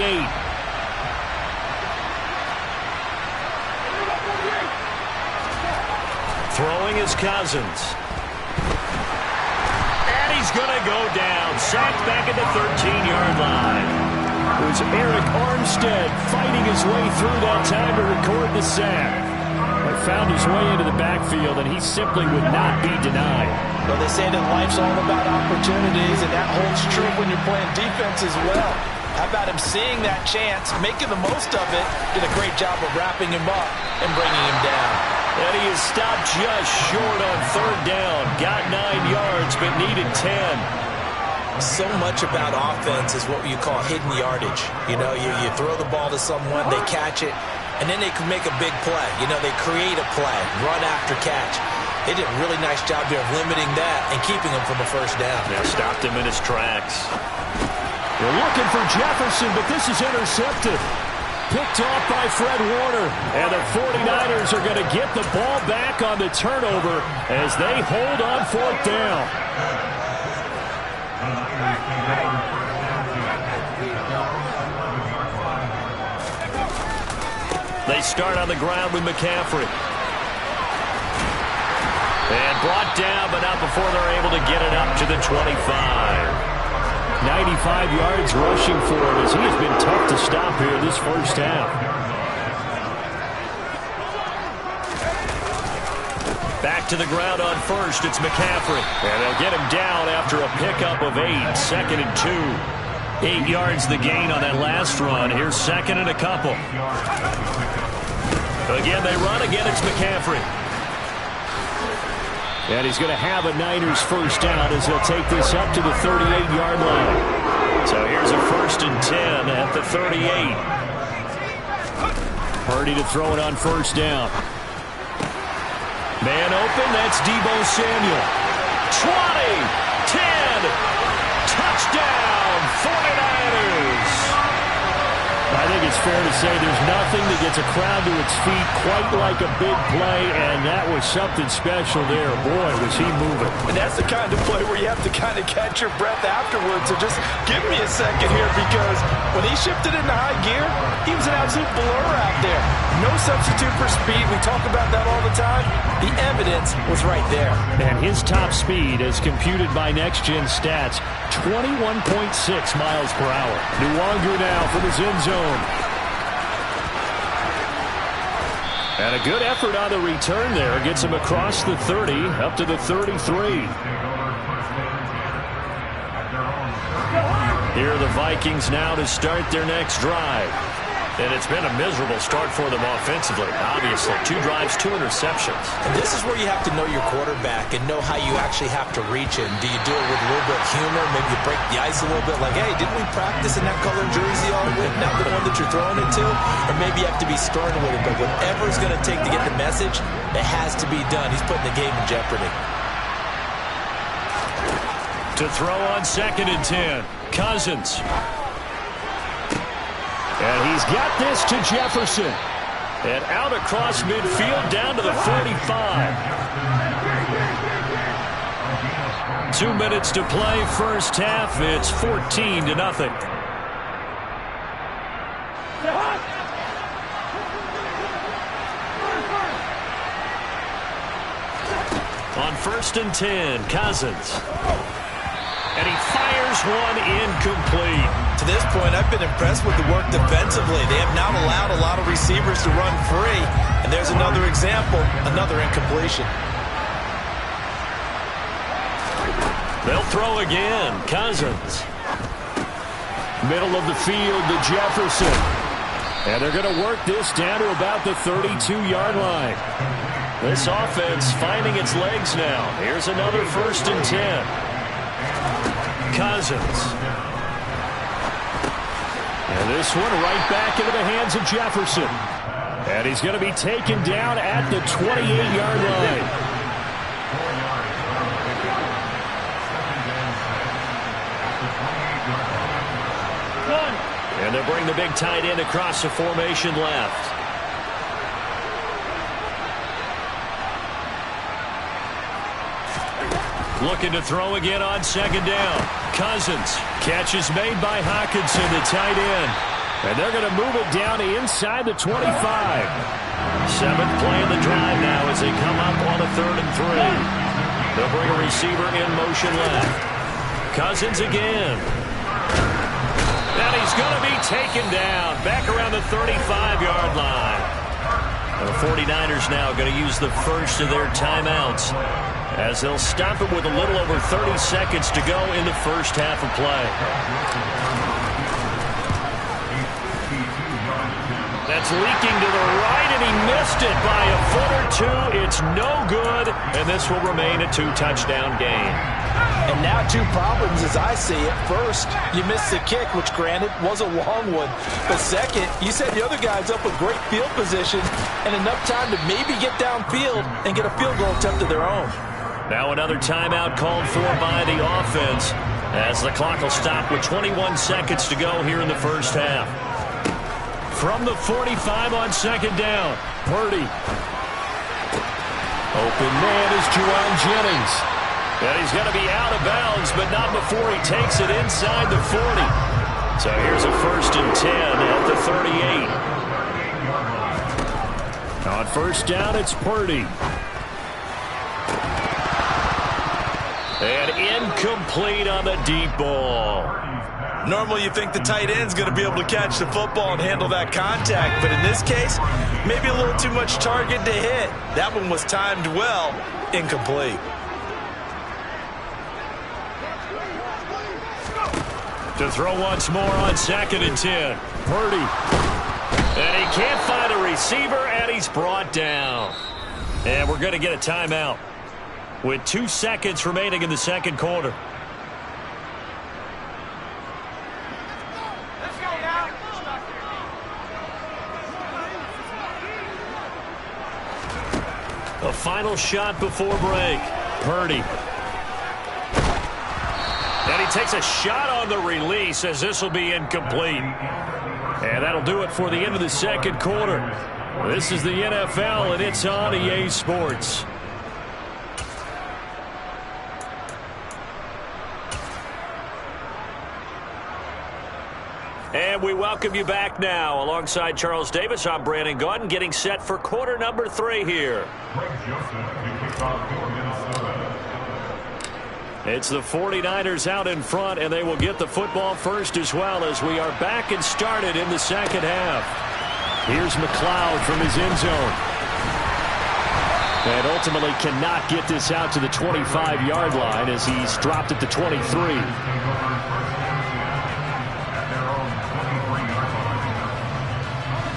Throwing is Cousins. And he's going to go down. Sacked back at the 13-yard line. It was Eric Armstead fighting his way through that time to record the sack. But found his way into the backfield, and he simply would not be denied. Well, they say that life's all about opportunities, and that holds true when you're playing defense as well. How about him seeing that chance, making the most of it, did a great job of wrapping him up and bringing him down. And he is stopped just short on third down. Got 9 yards, but needed 10. So much about offense is what you call hidden yardage. You know, you throw the ball to someone, they catch it, and then they can make a big play. You know, they create a play, run after catch. They did a really nice job there of limiting that and keeping him from a first down. Yeah, stopped him in his tracks. They're looking for Jefferson, but this is intercepted. Picked off by Fred Warner. And the 49ers are going to get the ball back on the turnover as they hold on fourth down. They start on the ground with McCaffrey. And brought down, but not before they're able to get it up to the 25. 95 yards rushing for him as he has been tough to stop here this first half. Back to the ground on first. It's McCaffrey. And they'll get him down after a pickup of 8. Second and 2. 8 yards the gain on that last run. Here's second and a couple. Again, they run. Again, it's McCaffrey. And he's going to have a Niners first down as he'll take this up to the 38-yard line. So here's a first and 10 at the 38. Purdy to throw it on first down. Man open, that's Deebo Samuel. 20, 10, touchdown, 49ers. I think it's fair to say there's nothing that gets a crowd to its feet quite like a big play, and that was something special there. Boy, was he moving. And that's the kind of play where you have to kind of catch your breath afterwards. So just give me a second here, because when he shifted into high gear, he was an absolute blur out there. No substitute for speed. We talk about that all the time. The evidence was right there. And his top speed, as computed by Next Gen Stats, 21.6 miles per hour. Nwangu now from his end zone. And a good effort on the return there. Gets him across the 30, up to the 33. Here are the Vikings now to start their next drive. And it's been a miserable start for them offensively. Obviously, 2 drives, 2 interceptions. And this is where you have to know your quarterback and know how you actually have to reach him. Do you do it with a little bit of humor? Maybe you break the ice a little bit, like, hey, didn't we practice in that color jersey all week, not the one that you're throwing it to? Or maybe you have to be stern with it, but whatever it's going to take to get the message, it has to be done. He's putting the game in jeopardy. To throw on second and 10, Cousins. And he's got this to Jefferson. And out across midfield down to the 45. 2 minutes to play first half. It's 14-0. On first and 10, Cousins. And he fires one incomplete. To this point, I've been impressed with the work defensively. They have not allowed a lot of receivers to run free. And there's another example, another incompletion. They'll throw again. Cousins. Middle of the field to Jefferson. And they're going to work this down to about the 32-yard line. This offense finding its legs now. Here's another first and 10. Cousins. And this one right back into the hands of Jefferson. And he's going to be taken down at the 28-yard line. And they'll bring the big tight end across the formation left. Looking to throw again on second down. Cousins. Catch is made by Hawkinson, the tight end. And they're going to move it down inside the 25. Seventh play of the drive now as they come up on a 3rd and 3. They'll bring a receiver in motion left. Cousins again. And he's going to be taken down back around the 35-yard line. The 49ers now going to use the first of their timeouts as they'll stop it with a little over 30 seconds to go in the first half of play. That's leaking to the right, and he missed it by a foot or two. It's no good, and this will remain a 2-touchdown game. And now 2 problems as I see it. First, you missed the kick, which granted was a long one. But second, you set the other guys up with great field position and enough time to maybe get downfield and get a field goal attempt of their own. Now another timeout called for by the offense as the clock will stop with 21 seconds to go here in the first half. From the 45 on second down, Purdy. Open man is Juwan Jennings. And he's going to be out of bounds, but not before he takes it inside the 40. So here's a 1st and 10 at the 38. On first down, it's Purdy. And incomplete on the deep ball. Normally you think the tight end's going to be able to catch the football and handle that contact, but in this case, maybe a little too much target to hit. That one was timed well, incomplete. To throw once more on 2nd and 10. Purdy. And he can't find a receiver, and he's brought down. And we're going to get a timeout with 2 seconds remaining in the second quarter. A final shot before break. Purdy. And he takes a shot on the release as this will be incomplete. And that'll do it for the end of the second quarter. This is the NFL, and it's on EA Sports. And we welcome you back now. Alongside Charles Davis, I'm Brandon Gaudin, getting set for quarter number 3 here. It's the 49ers out in front, and they will get the football first as well as we are back and started in the second half. Here's McLeod from his end zone. And ultimately cannot get this out to the 25-yard line as he's dropped at the 23.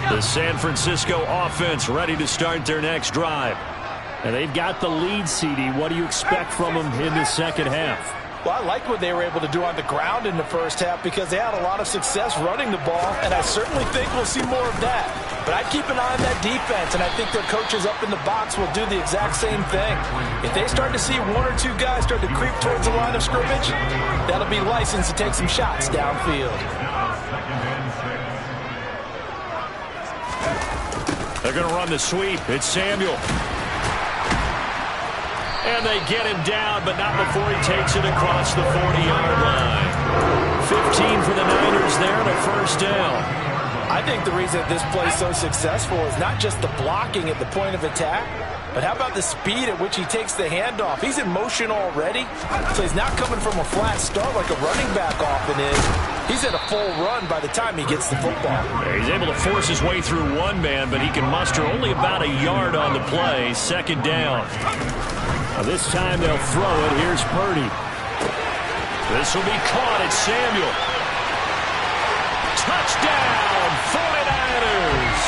The San Francisco offense ready to start their next drive. And they've got the lead, CD. What do you expect from them in the second half? Well, I liked what they were able to do on the ground in the first half because they had a lot of success running the ball, and I certainly think we'll see more of that. But I'd keep an eye on that defense, and I think their coaches up in the box will do the exact same thing. If they start to see 1 or 2 guys start to creep towards the line of scrimmage, that'll be licensed to take some shots downfield. They're going to run the sweep. It's Samuel. And they get him down, but not before he takes it across the 40-yard line. 15 for the Niners there and a first down. I think the reason this play is so successful is not just the blocking at the point of attack, but how about the speed at which he takes the handoff? He's in motion already, so he's not coming from a flat start like a running back often is. He's at a full run by the time he gets the football. He's able to force his way through one man, but he can muster only about a yard on the play. Second down. Now this time they'll throw it. Here's Purdy. This will be caught. It's Samuel. Touchdown, 49ers.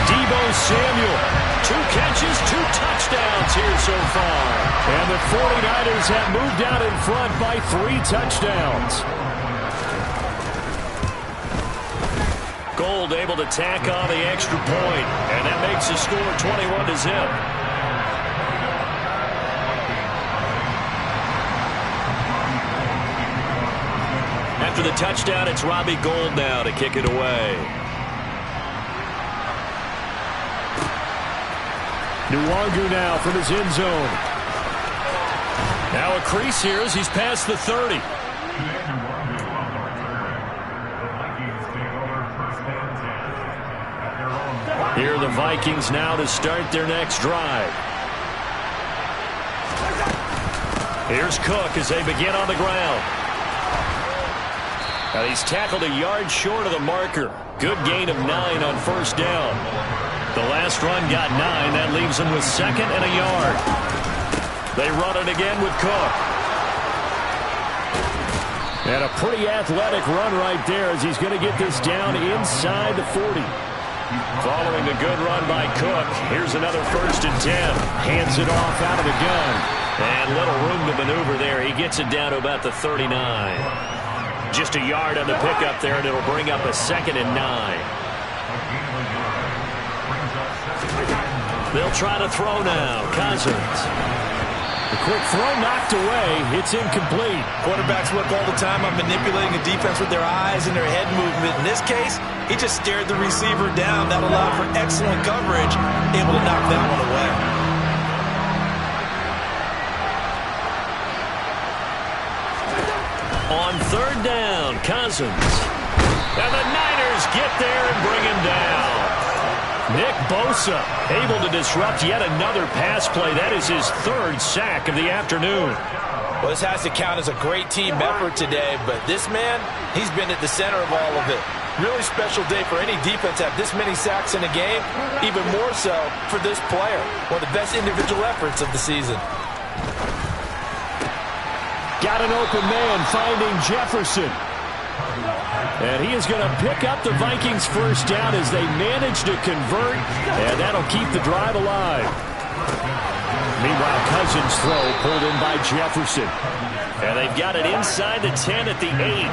Deebo Samuel. 2 catches, 2 touchdowns here so far. And the 49ers have moved out in front by 3 touchdowns. Gold able to tack on the extra point, and that makes the score 21-0. At After the touchdown, it's Robbie Gould now to kick it away. Nwangu now from his end zone. Now a crease here as he's past the 30. Here are the Vikings now to start their next drive. Here's Cook as they begin on the ground. Now he's tackled a yard short of the marker. Good gain of 9 on first down. The last run got 9. That leaves him with 2nd and a yard. They run it again with Cook. And a pretty athletic run right there as he's going to get this down inside the 40. Following a good run by Cook, here's another 1st and 10. Hands it off out of the gun. And little room to maneuver there. He gets it down to about the 39. Just a yard on the pickup there, and it'll bring up a 2nd and 9. They'll try to throw now. Cousins. The quick throw knocked away. It's incomplete. Quarterbacks work all the time on manipulating a defense with their eyes and their head movement. In this case, he just stared the receiver down. That allowed for excellent coverage, able to knock that one away. On 3rd down, Cousins. And the Niners get there and bring him down. Nick Bosa able to disrupt yet another pass play. That is his 3rd sack of the afternoon. Well, this has to count as a great team effort today, but this man, he's been at the center of all of it. Really special day for any defense to have this many sacks in a game, even more so for this player. One of the best individual efforts of the season. Got an open man finding Jefferson. And he is going to pick up the Vikings' 1st down as they manage to convert, and that'll keep the drive alive. Meanwhile, Cousins' throw pulled in by Jefferson. And they've got it inside the 10 at the 8.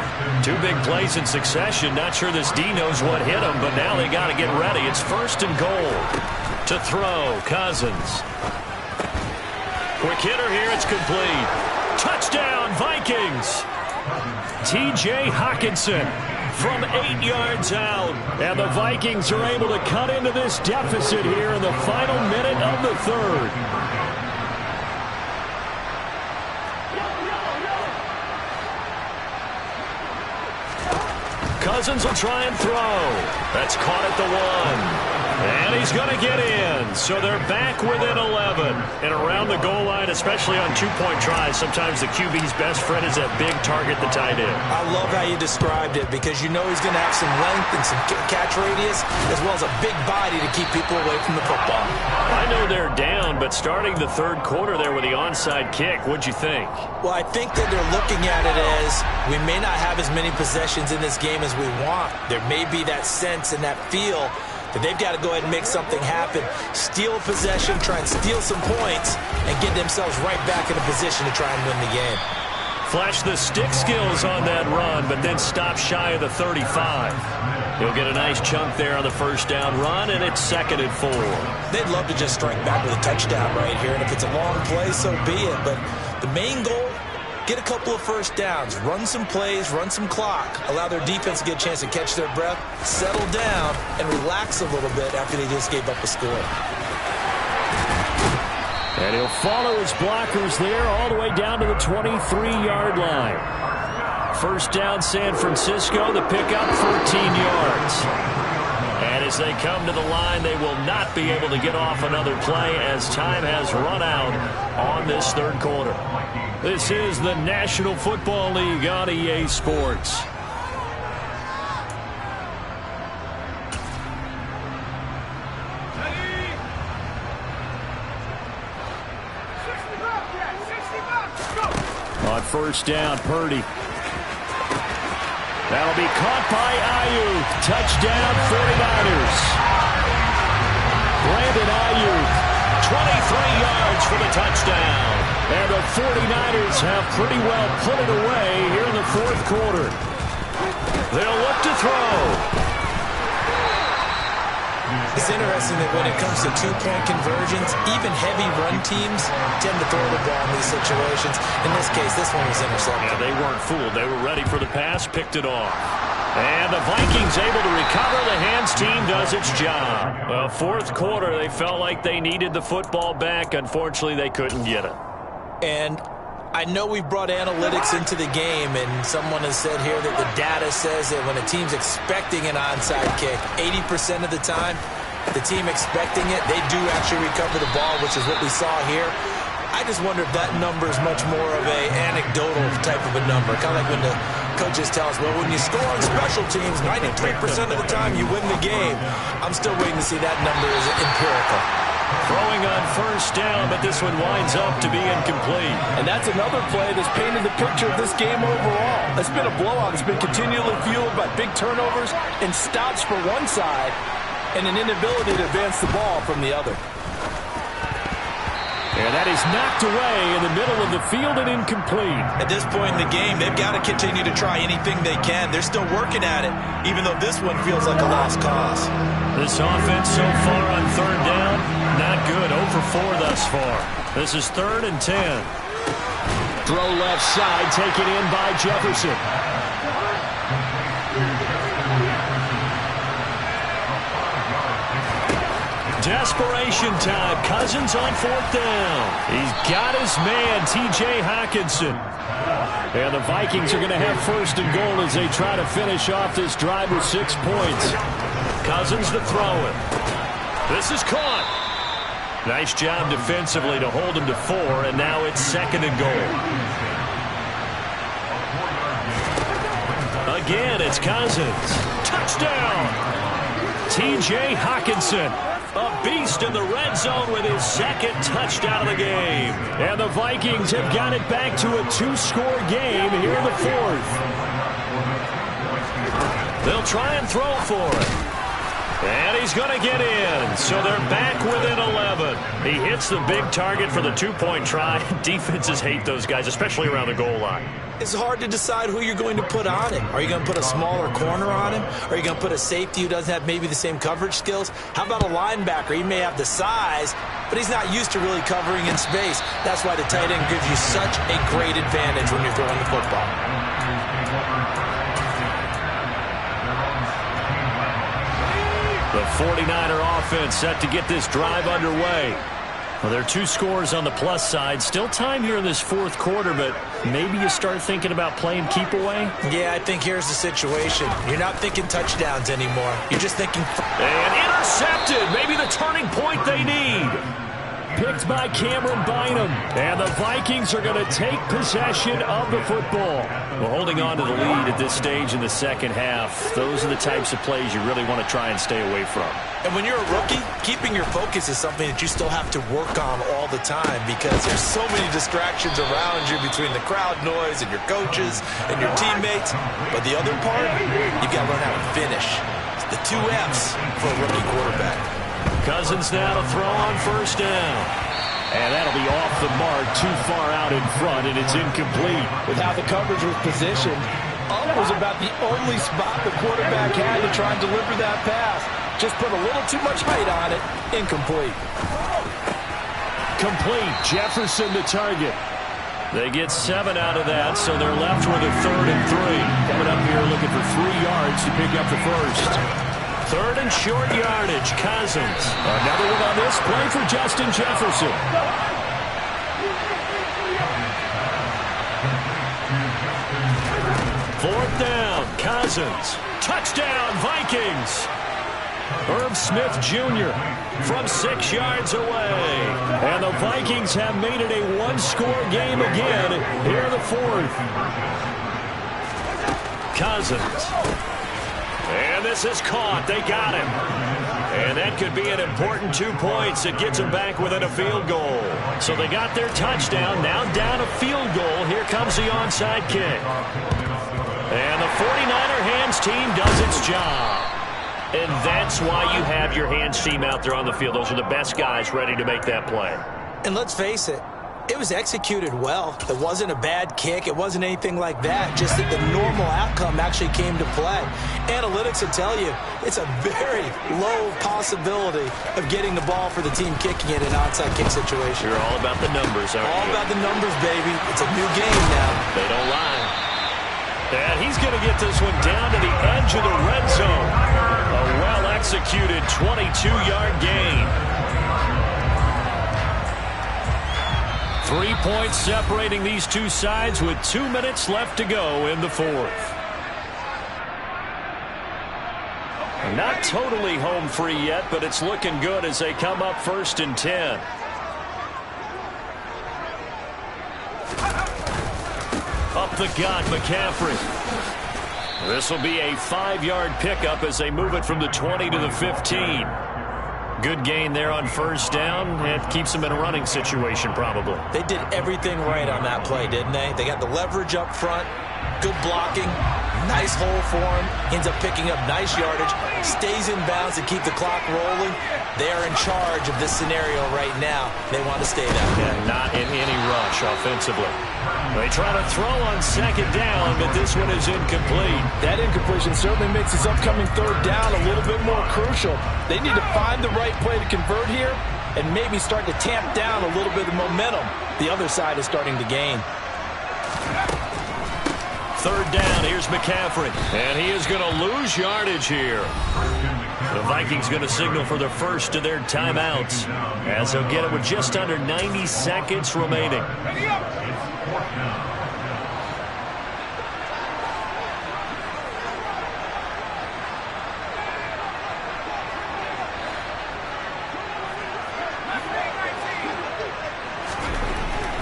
2 big plays in succession. Not sure this D knows what hit him, but now they got to get ready. It's 1st and goal. To throw, Cousins. Quick hitter here, it's complete. Touchdown, Vikings! T.J. Hockenson from 8 yards out. And the Vikings are able to cut into this deficit here in the final minute of the 3rd. Cousins will try and throw. That's caught at the 1. And he's going to get in. So they're back within 11. And around the goal line, especially on 2-point tries, sometimes the QB's best friend is that big target, the tight end. I love how you described it because you know he's going to have some length and some catch radius as well as a big body to keep people away from the football. I know they're down, but starting the 3rd quarter there with the onside kick, what'd you think? Well, I think that they're looking at it as we may not have as many possessions in this game as we want. There may be that sense and that feel that they've got to go ahead and make something happen. Steal a possession, try and steal some points, and get themselves right back in a position to try and win the game. Flash the stick skills on that run, but then stop shy of the 35. He'll get a nice chunk there on the 1st down run, and it's 2nd and 4. They'd love to just strike back with a touchdown right here, and if it's a long play, so be it. But the main goal, get a couple of 1st downs, run some plays, run some clock, allow their defense to get a chance to catch their breath, settle down, and relax a little bit after they just gave up a score. And he'll follow his blockers there all the way down to the 23-yard line. 1st down, San Francisco. The pickup, 14 yards. And as they come to the line, they will not be able to get off another play as time has run out on this 3rd quarter. This is the National Football League on EA Sports. On 1st down, Purdy. That'll be caught by Ayuk. Touchdown, 49ers. Brandon Ayuk, 23 yards for the touchdown. And the 49ers have pretty well put it away here in the 4th quarter. They'll look to throw. It's interesting that when it comes to two-point conversions, even heavy run teams tend to throw the ball in these situations. In this case, this one was intercepted. Yeah, they weren't fooled. They were ready for the pass, picked it off. And the Vikings able to recover. The hands team does its job. Well, fourth quarter, they felt like they needed the football back. Unfortunately, they couldn't get it. And I know we brought analytics into the game, and someone has said here that the data says that when a team's expecting an onside kick, 80% of the time, the team expecting it, they do actually recover the ball, which is what we saw here. I just wonder if that number is much more of a anecdotal type of a number. Kind of like when the coaches tell us, well, when you score on special teams, 93% of the time you win the game. I'm still waiting to see that number is empirical. Throwing on first down, but this one winds up to be incomplete. And that's another play that's painted the picture of this game overall. It's been a blowout. It's been continually fueled by big turnovers and stops for one side and an inability to advance the ball from the other. And that is knocked away in the middle of the field and incomplete. At this point in the game, they've got to continue to try anything they can. They're still working at it, even though this one feels like a lost cause. This offense so far on third down, not good. 0 for 4 thus far. This is 3rd and 10. Throw left side, taken in by Jefferson. Desperation time. Cousins on 4th down. He's got his man, T.J. Hockenson. And the Vikings are going to have 1st and goal as they try to finish off this drive with 6 points. Cousins to throw it. This is caught. Nice job defensively to hold him to 4, and now it's 2nd and goal. Again, it's Cousins. Touchdown! T.J. Hockenson. A beast in the red zone with his 2nd touchdown of the game. And the Vikings have got it back to a 2-score game here in the 4th. They'll try and throw for it. And he's going to get in. So they're back within 11. He hits the big target for the 2-point try. Defenses hate those guys, especially around the goal line. It's hard to decide who you're going to put on him. Are you going to put a smaller corner on him? Are you going to put a safety who doesn't have maybe the same coverage skills? How about a linebacker? He may have the size, but he's not used to really covering in space. That's why the tight end gives you such a great advantage when you're throwing the football. The 49er offense set to get this drive underway. Well, there are 2 scores on the plus side. Still time here in this 4th quarter, but maybe you start thinking about playing keep away? Yeah, I think here's the situation. You're not thinking touchdowns anymore. You're just thinking... And intercepted! Maybe the turning point they need. Picked by Cameron Bynum. And the Vikings are going to take possession of the football. Well, holding on to the lead at this stage in the second half, those are the types of plays you really want to try and stay away from. And when you're a rookie, keeping your focus is something that you still have to work on all the time because there's so many distractions around you between the crowd noise and your coaches and your teammates. But the other part, you've got to learn how to finish. It's the 2 F's for a rookie quarterback. Cousins now to throw on first down. And that'll be off the mark, too far out in front, and it's incomplete. With how the coverage was positioned, up was about the only spot the quarterback had to try and deliver that pass. Just put a little too much height on it. Incomplete. Complete. Jefferson the target. They get 7 out of that, so they're left with a 3rd and 3. Coming up here looking for 3 yards to pick up the first. 3rd and short yardage. Cousins. Another one on this play for Justin Jefferson. 4th down. Cousins. Touchdown, Vikings. Herb Smith Jr. from 6 yards away. And the Vikings have made it a 1-score game again here in the 4th. Cousins. And this is caught. They got him. And that could be an important 2 points. It gets them back within a field goal. So they got their touchdown. Now down a field goal. Here comes the onside kick. And the 49er hands team does its job. And that's why you have your hands team out there on the field. Those are the best guys ready to make that play. And let's face it, It was executed well. It wasn't a bad kick. It wasn't anything like that. Just that the normal outcome actually came to play. Analytics will tell you it's a very low possibility of getting the ball for the team kicking it in an onside kick situation. You're all about the numbers, aren't you? All about the numbers, baby. It's a new game now. They don't lie. And he's going to get this one down to the edge of the red zone. A well-executed 22-yard gain. 3 points separating these two sides with 2 minutes left to go in the fourth. Not totally home free yet, but it's looking good as they come up 1st and 10. Up the gut, McCaffrey. This will be a 5-yard pickup as they move it from the 20 to the 15. Good gain there on 1st down. It keeps them in a running situation, probably. They did everything right on that play, didn't they? They got the leverage up front, good blocking, nice hole for him, ends up picking up nice yardage, stays in bounds to keep the clock rolling. They are in charge of this scenario right now. They want to stay that way. And not in any rush offensively. They try to throw on 2nd down, but this one is incomplete. That incompletion certainly makes this upcoming 3rd down a little bit more crucial. They need to find the right play to convert here and maybe start to tamp down a little bit of momentum the other side is starting to gain. 3rd down, here's McCaffrey. And he is going to lose yardage here. The Vikings going to signal for the first of their timeouts as they'll get it with just under 90 seconds remaining.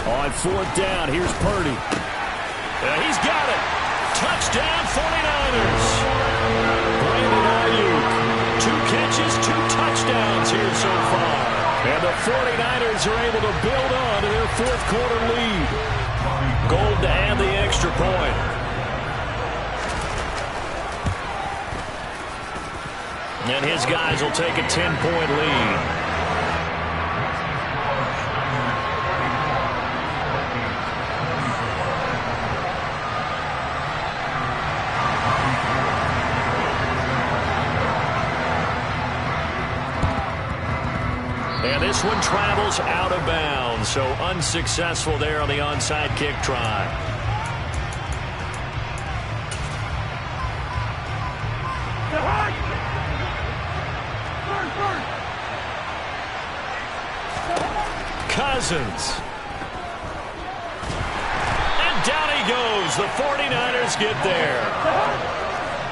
On 4th down, here's Purdy. He's got it. Touchdown, 49ers. Brandon Ayuk, 2 catches, 2 touchdowns here so far. And the 49ers are able to build on to their 4th quarter lead. Gold to add the extra point. And his guys will take a 10-point lead. And this one travels out of bounds, so unsuccessful there on the onside kick try. Cousins. And down he goes. The 49ers get there.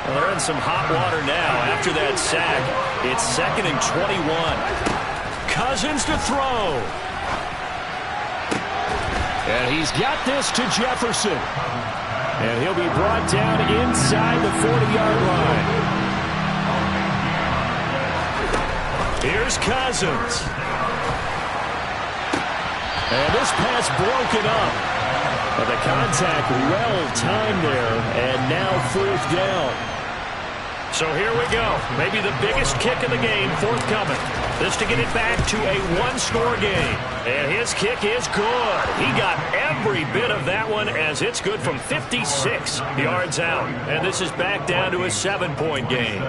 Well, they're in some hot water now after that sack. It's 2nd and 21. Cousins to throw. And he's got this to Jefferson. And he'll be brought down inside the 40-yard line. Here's Cousins. And this pass broken up. But the contact well-timed there. And now 4th down. So here we go. Maybe the biggest kick of the game forthcoming. This to get it back to a 1-score game. And his kick is good. He got every bit of that one as it's good from 56 yards out. And this is back down to a 7-point game.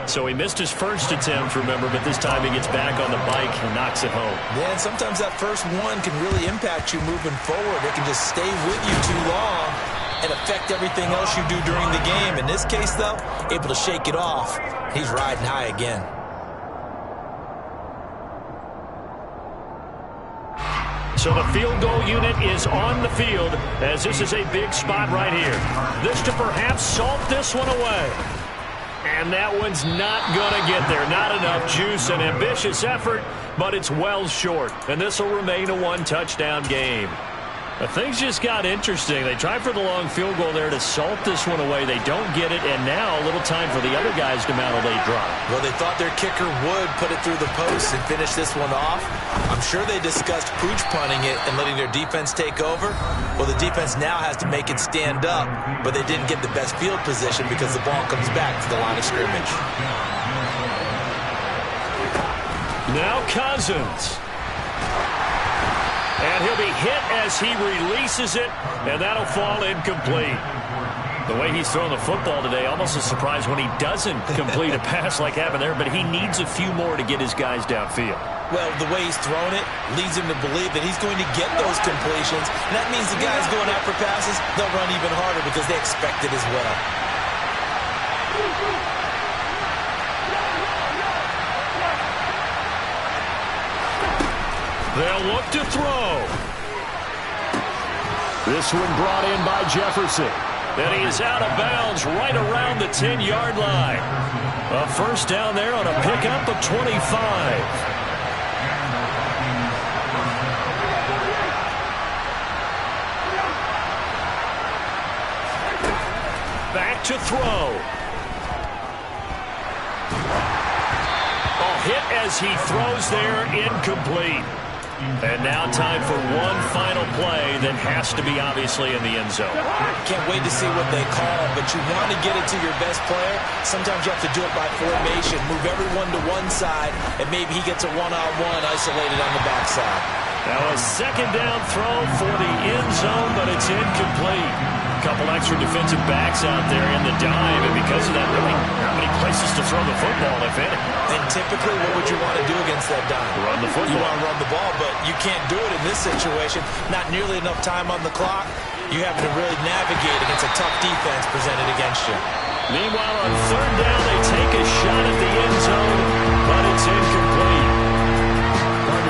So he missed his first attempt, remember, but this time he gets back on the bike and knocks it home. Yeah, and sometimes that first one can really impact you moving forward. It can just stay with you too long and affect everything else you do during the game. In this case, though, able to shake it off. He's riding high again. So the field goal unit is on the field as this is a big spot right here. This to perhaps salt this one away. And that one's not going to get there. Not enough juice. An ambitious effort, but it's well short. And this will remain a 1-touchdown game. But things just got interesting. They tried for the long field goal there to salt this one away. They don't get it, and now a little time for the other guys to mount a late drop. Well, they thought their kicker would put it through the post and finish this one off. I'm sure they discussed pooch punting it and letting their defense take over. Well, the defense now has to make it stand up, but they didn't get the best field position because the ball comes back to the line of scrimmage. Now Cousins. And he'll be hit as he releases it, and that'll fall incomplete. The way he's throwing the football today, almost a surprise when he doesn't complete a pass like happened there, but he needs a few more to get his guys downfield. Well, the way he's thrown it leads him to believe that he's going to get those completions. And that means the guys going out for passes, they'll run even harder because they expect it as well. They'll look to throw. This one brought in by Jefferson. And he's out of bounds right around the 10-yard line. A first down there on a pickup of 25. Back to throw. Hit as he throws there, incomplete. And now time for one final play that has to be obviously in the end zone. Can't wait to see what they call, but you want to get it to your best player. Sometimes you have to do it by formation. Move everyone to one side, and maybe he gets a one-on-one isolated on the backside. Now a second down throw for the end zone, but it's incomplete. A couple extra defensive backs out there in the dime, and because of that, really not many places to throw the football, if any. And typically, what would you want to do against that dime? Run the football. You want to run the ball, but you can't do it in this situation. Not nearly enough time on the clock. You have to really navigate against a tough defense presented against you. Meanwhile, on third down, they take a shot at the end zone, but it's incomplete.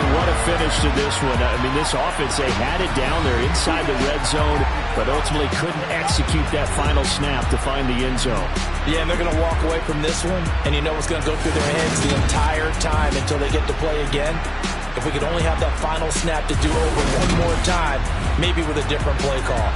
What a finish to this one. I mean, this offense, they had it down there inside the red zone, but ultimately couldn't execute that final snap to find the end zone. Yeah, and they're going to walk away from this one, and you know what's going to go through their heads the entire time until they get to play again. If we could only have that final snap to do over one more time, maybe with a different play call.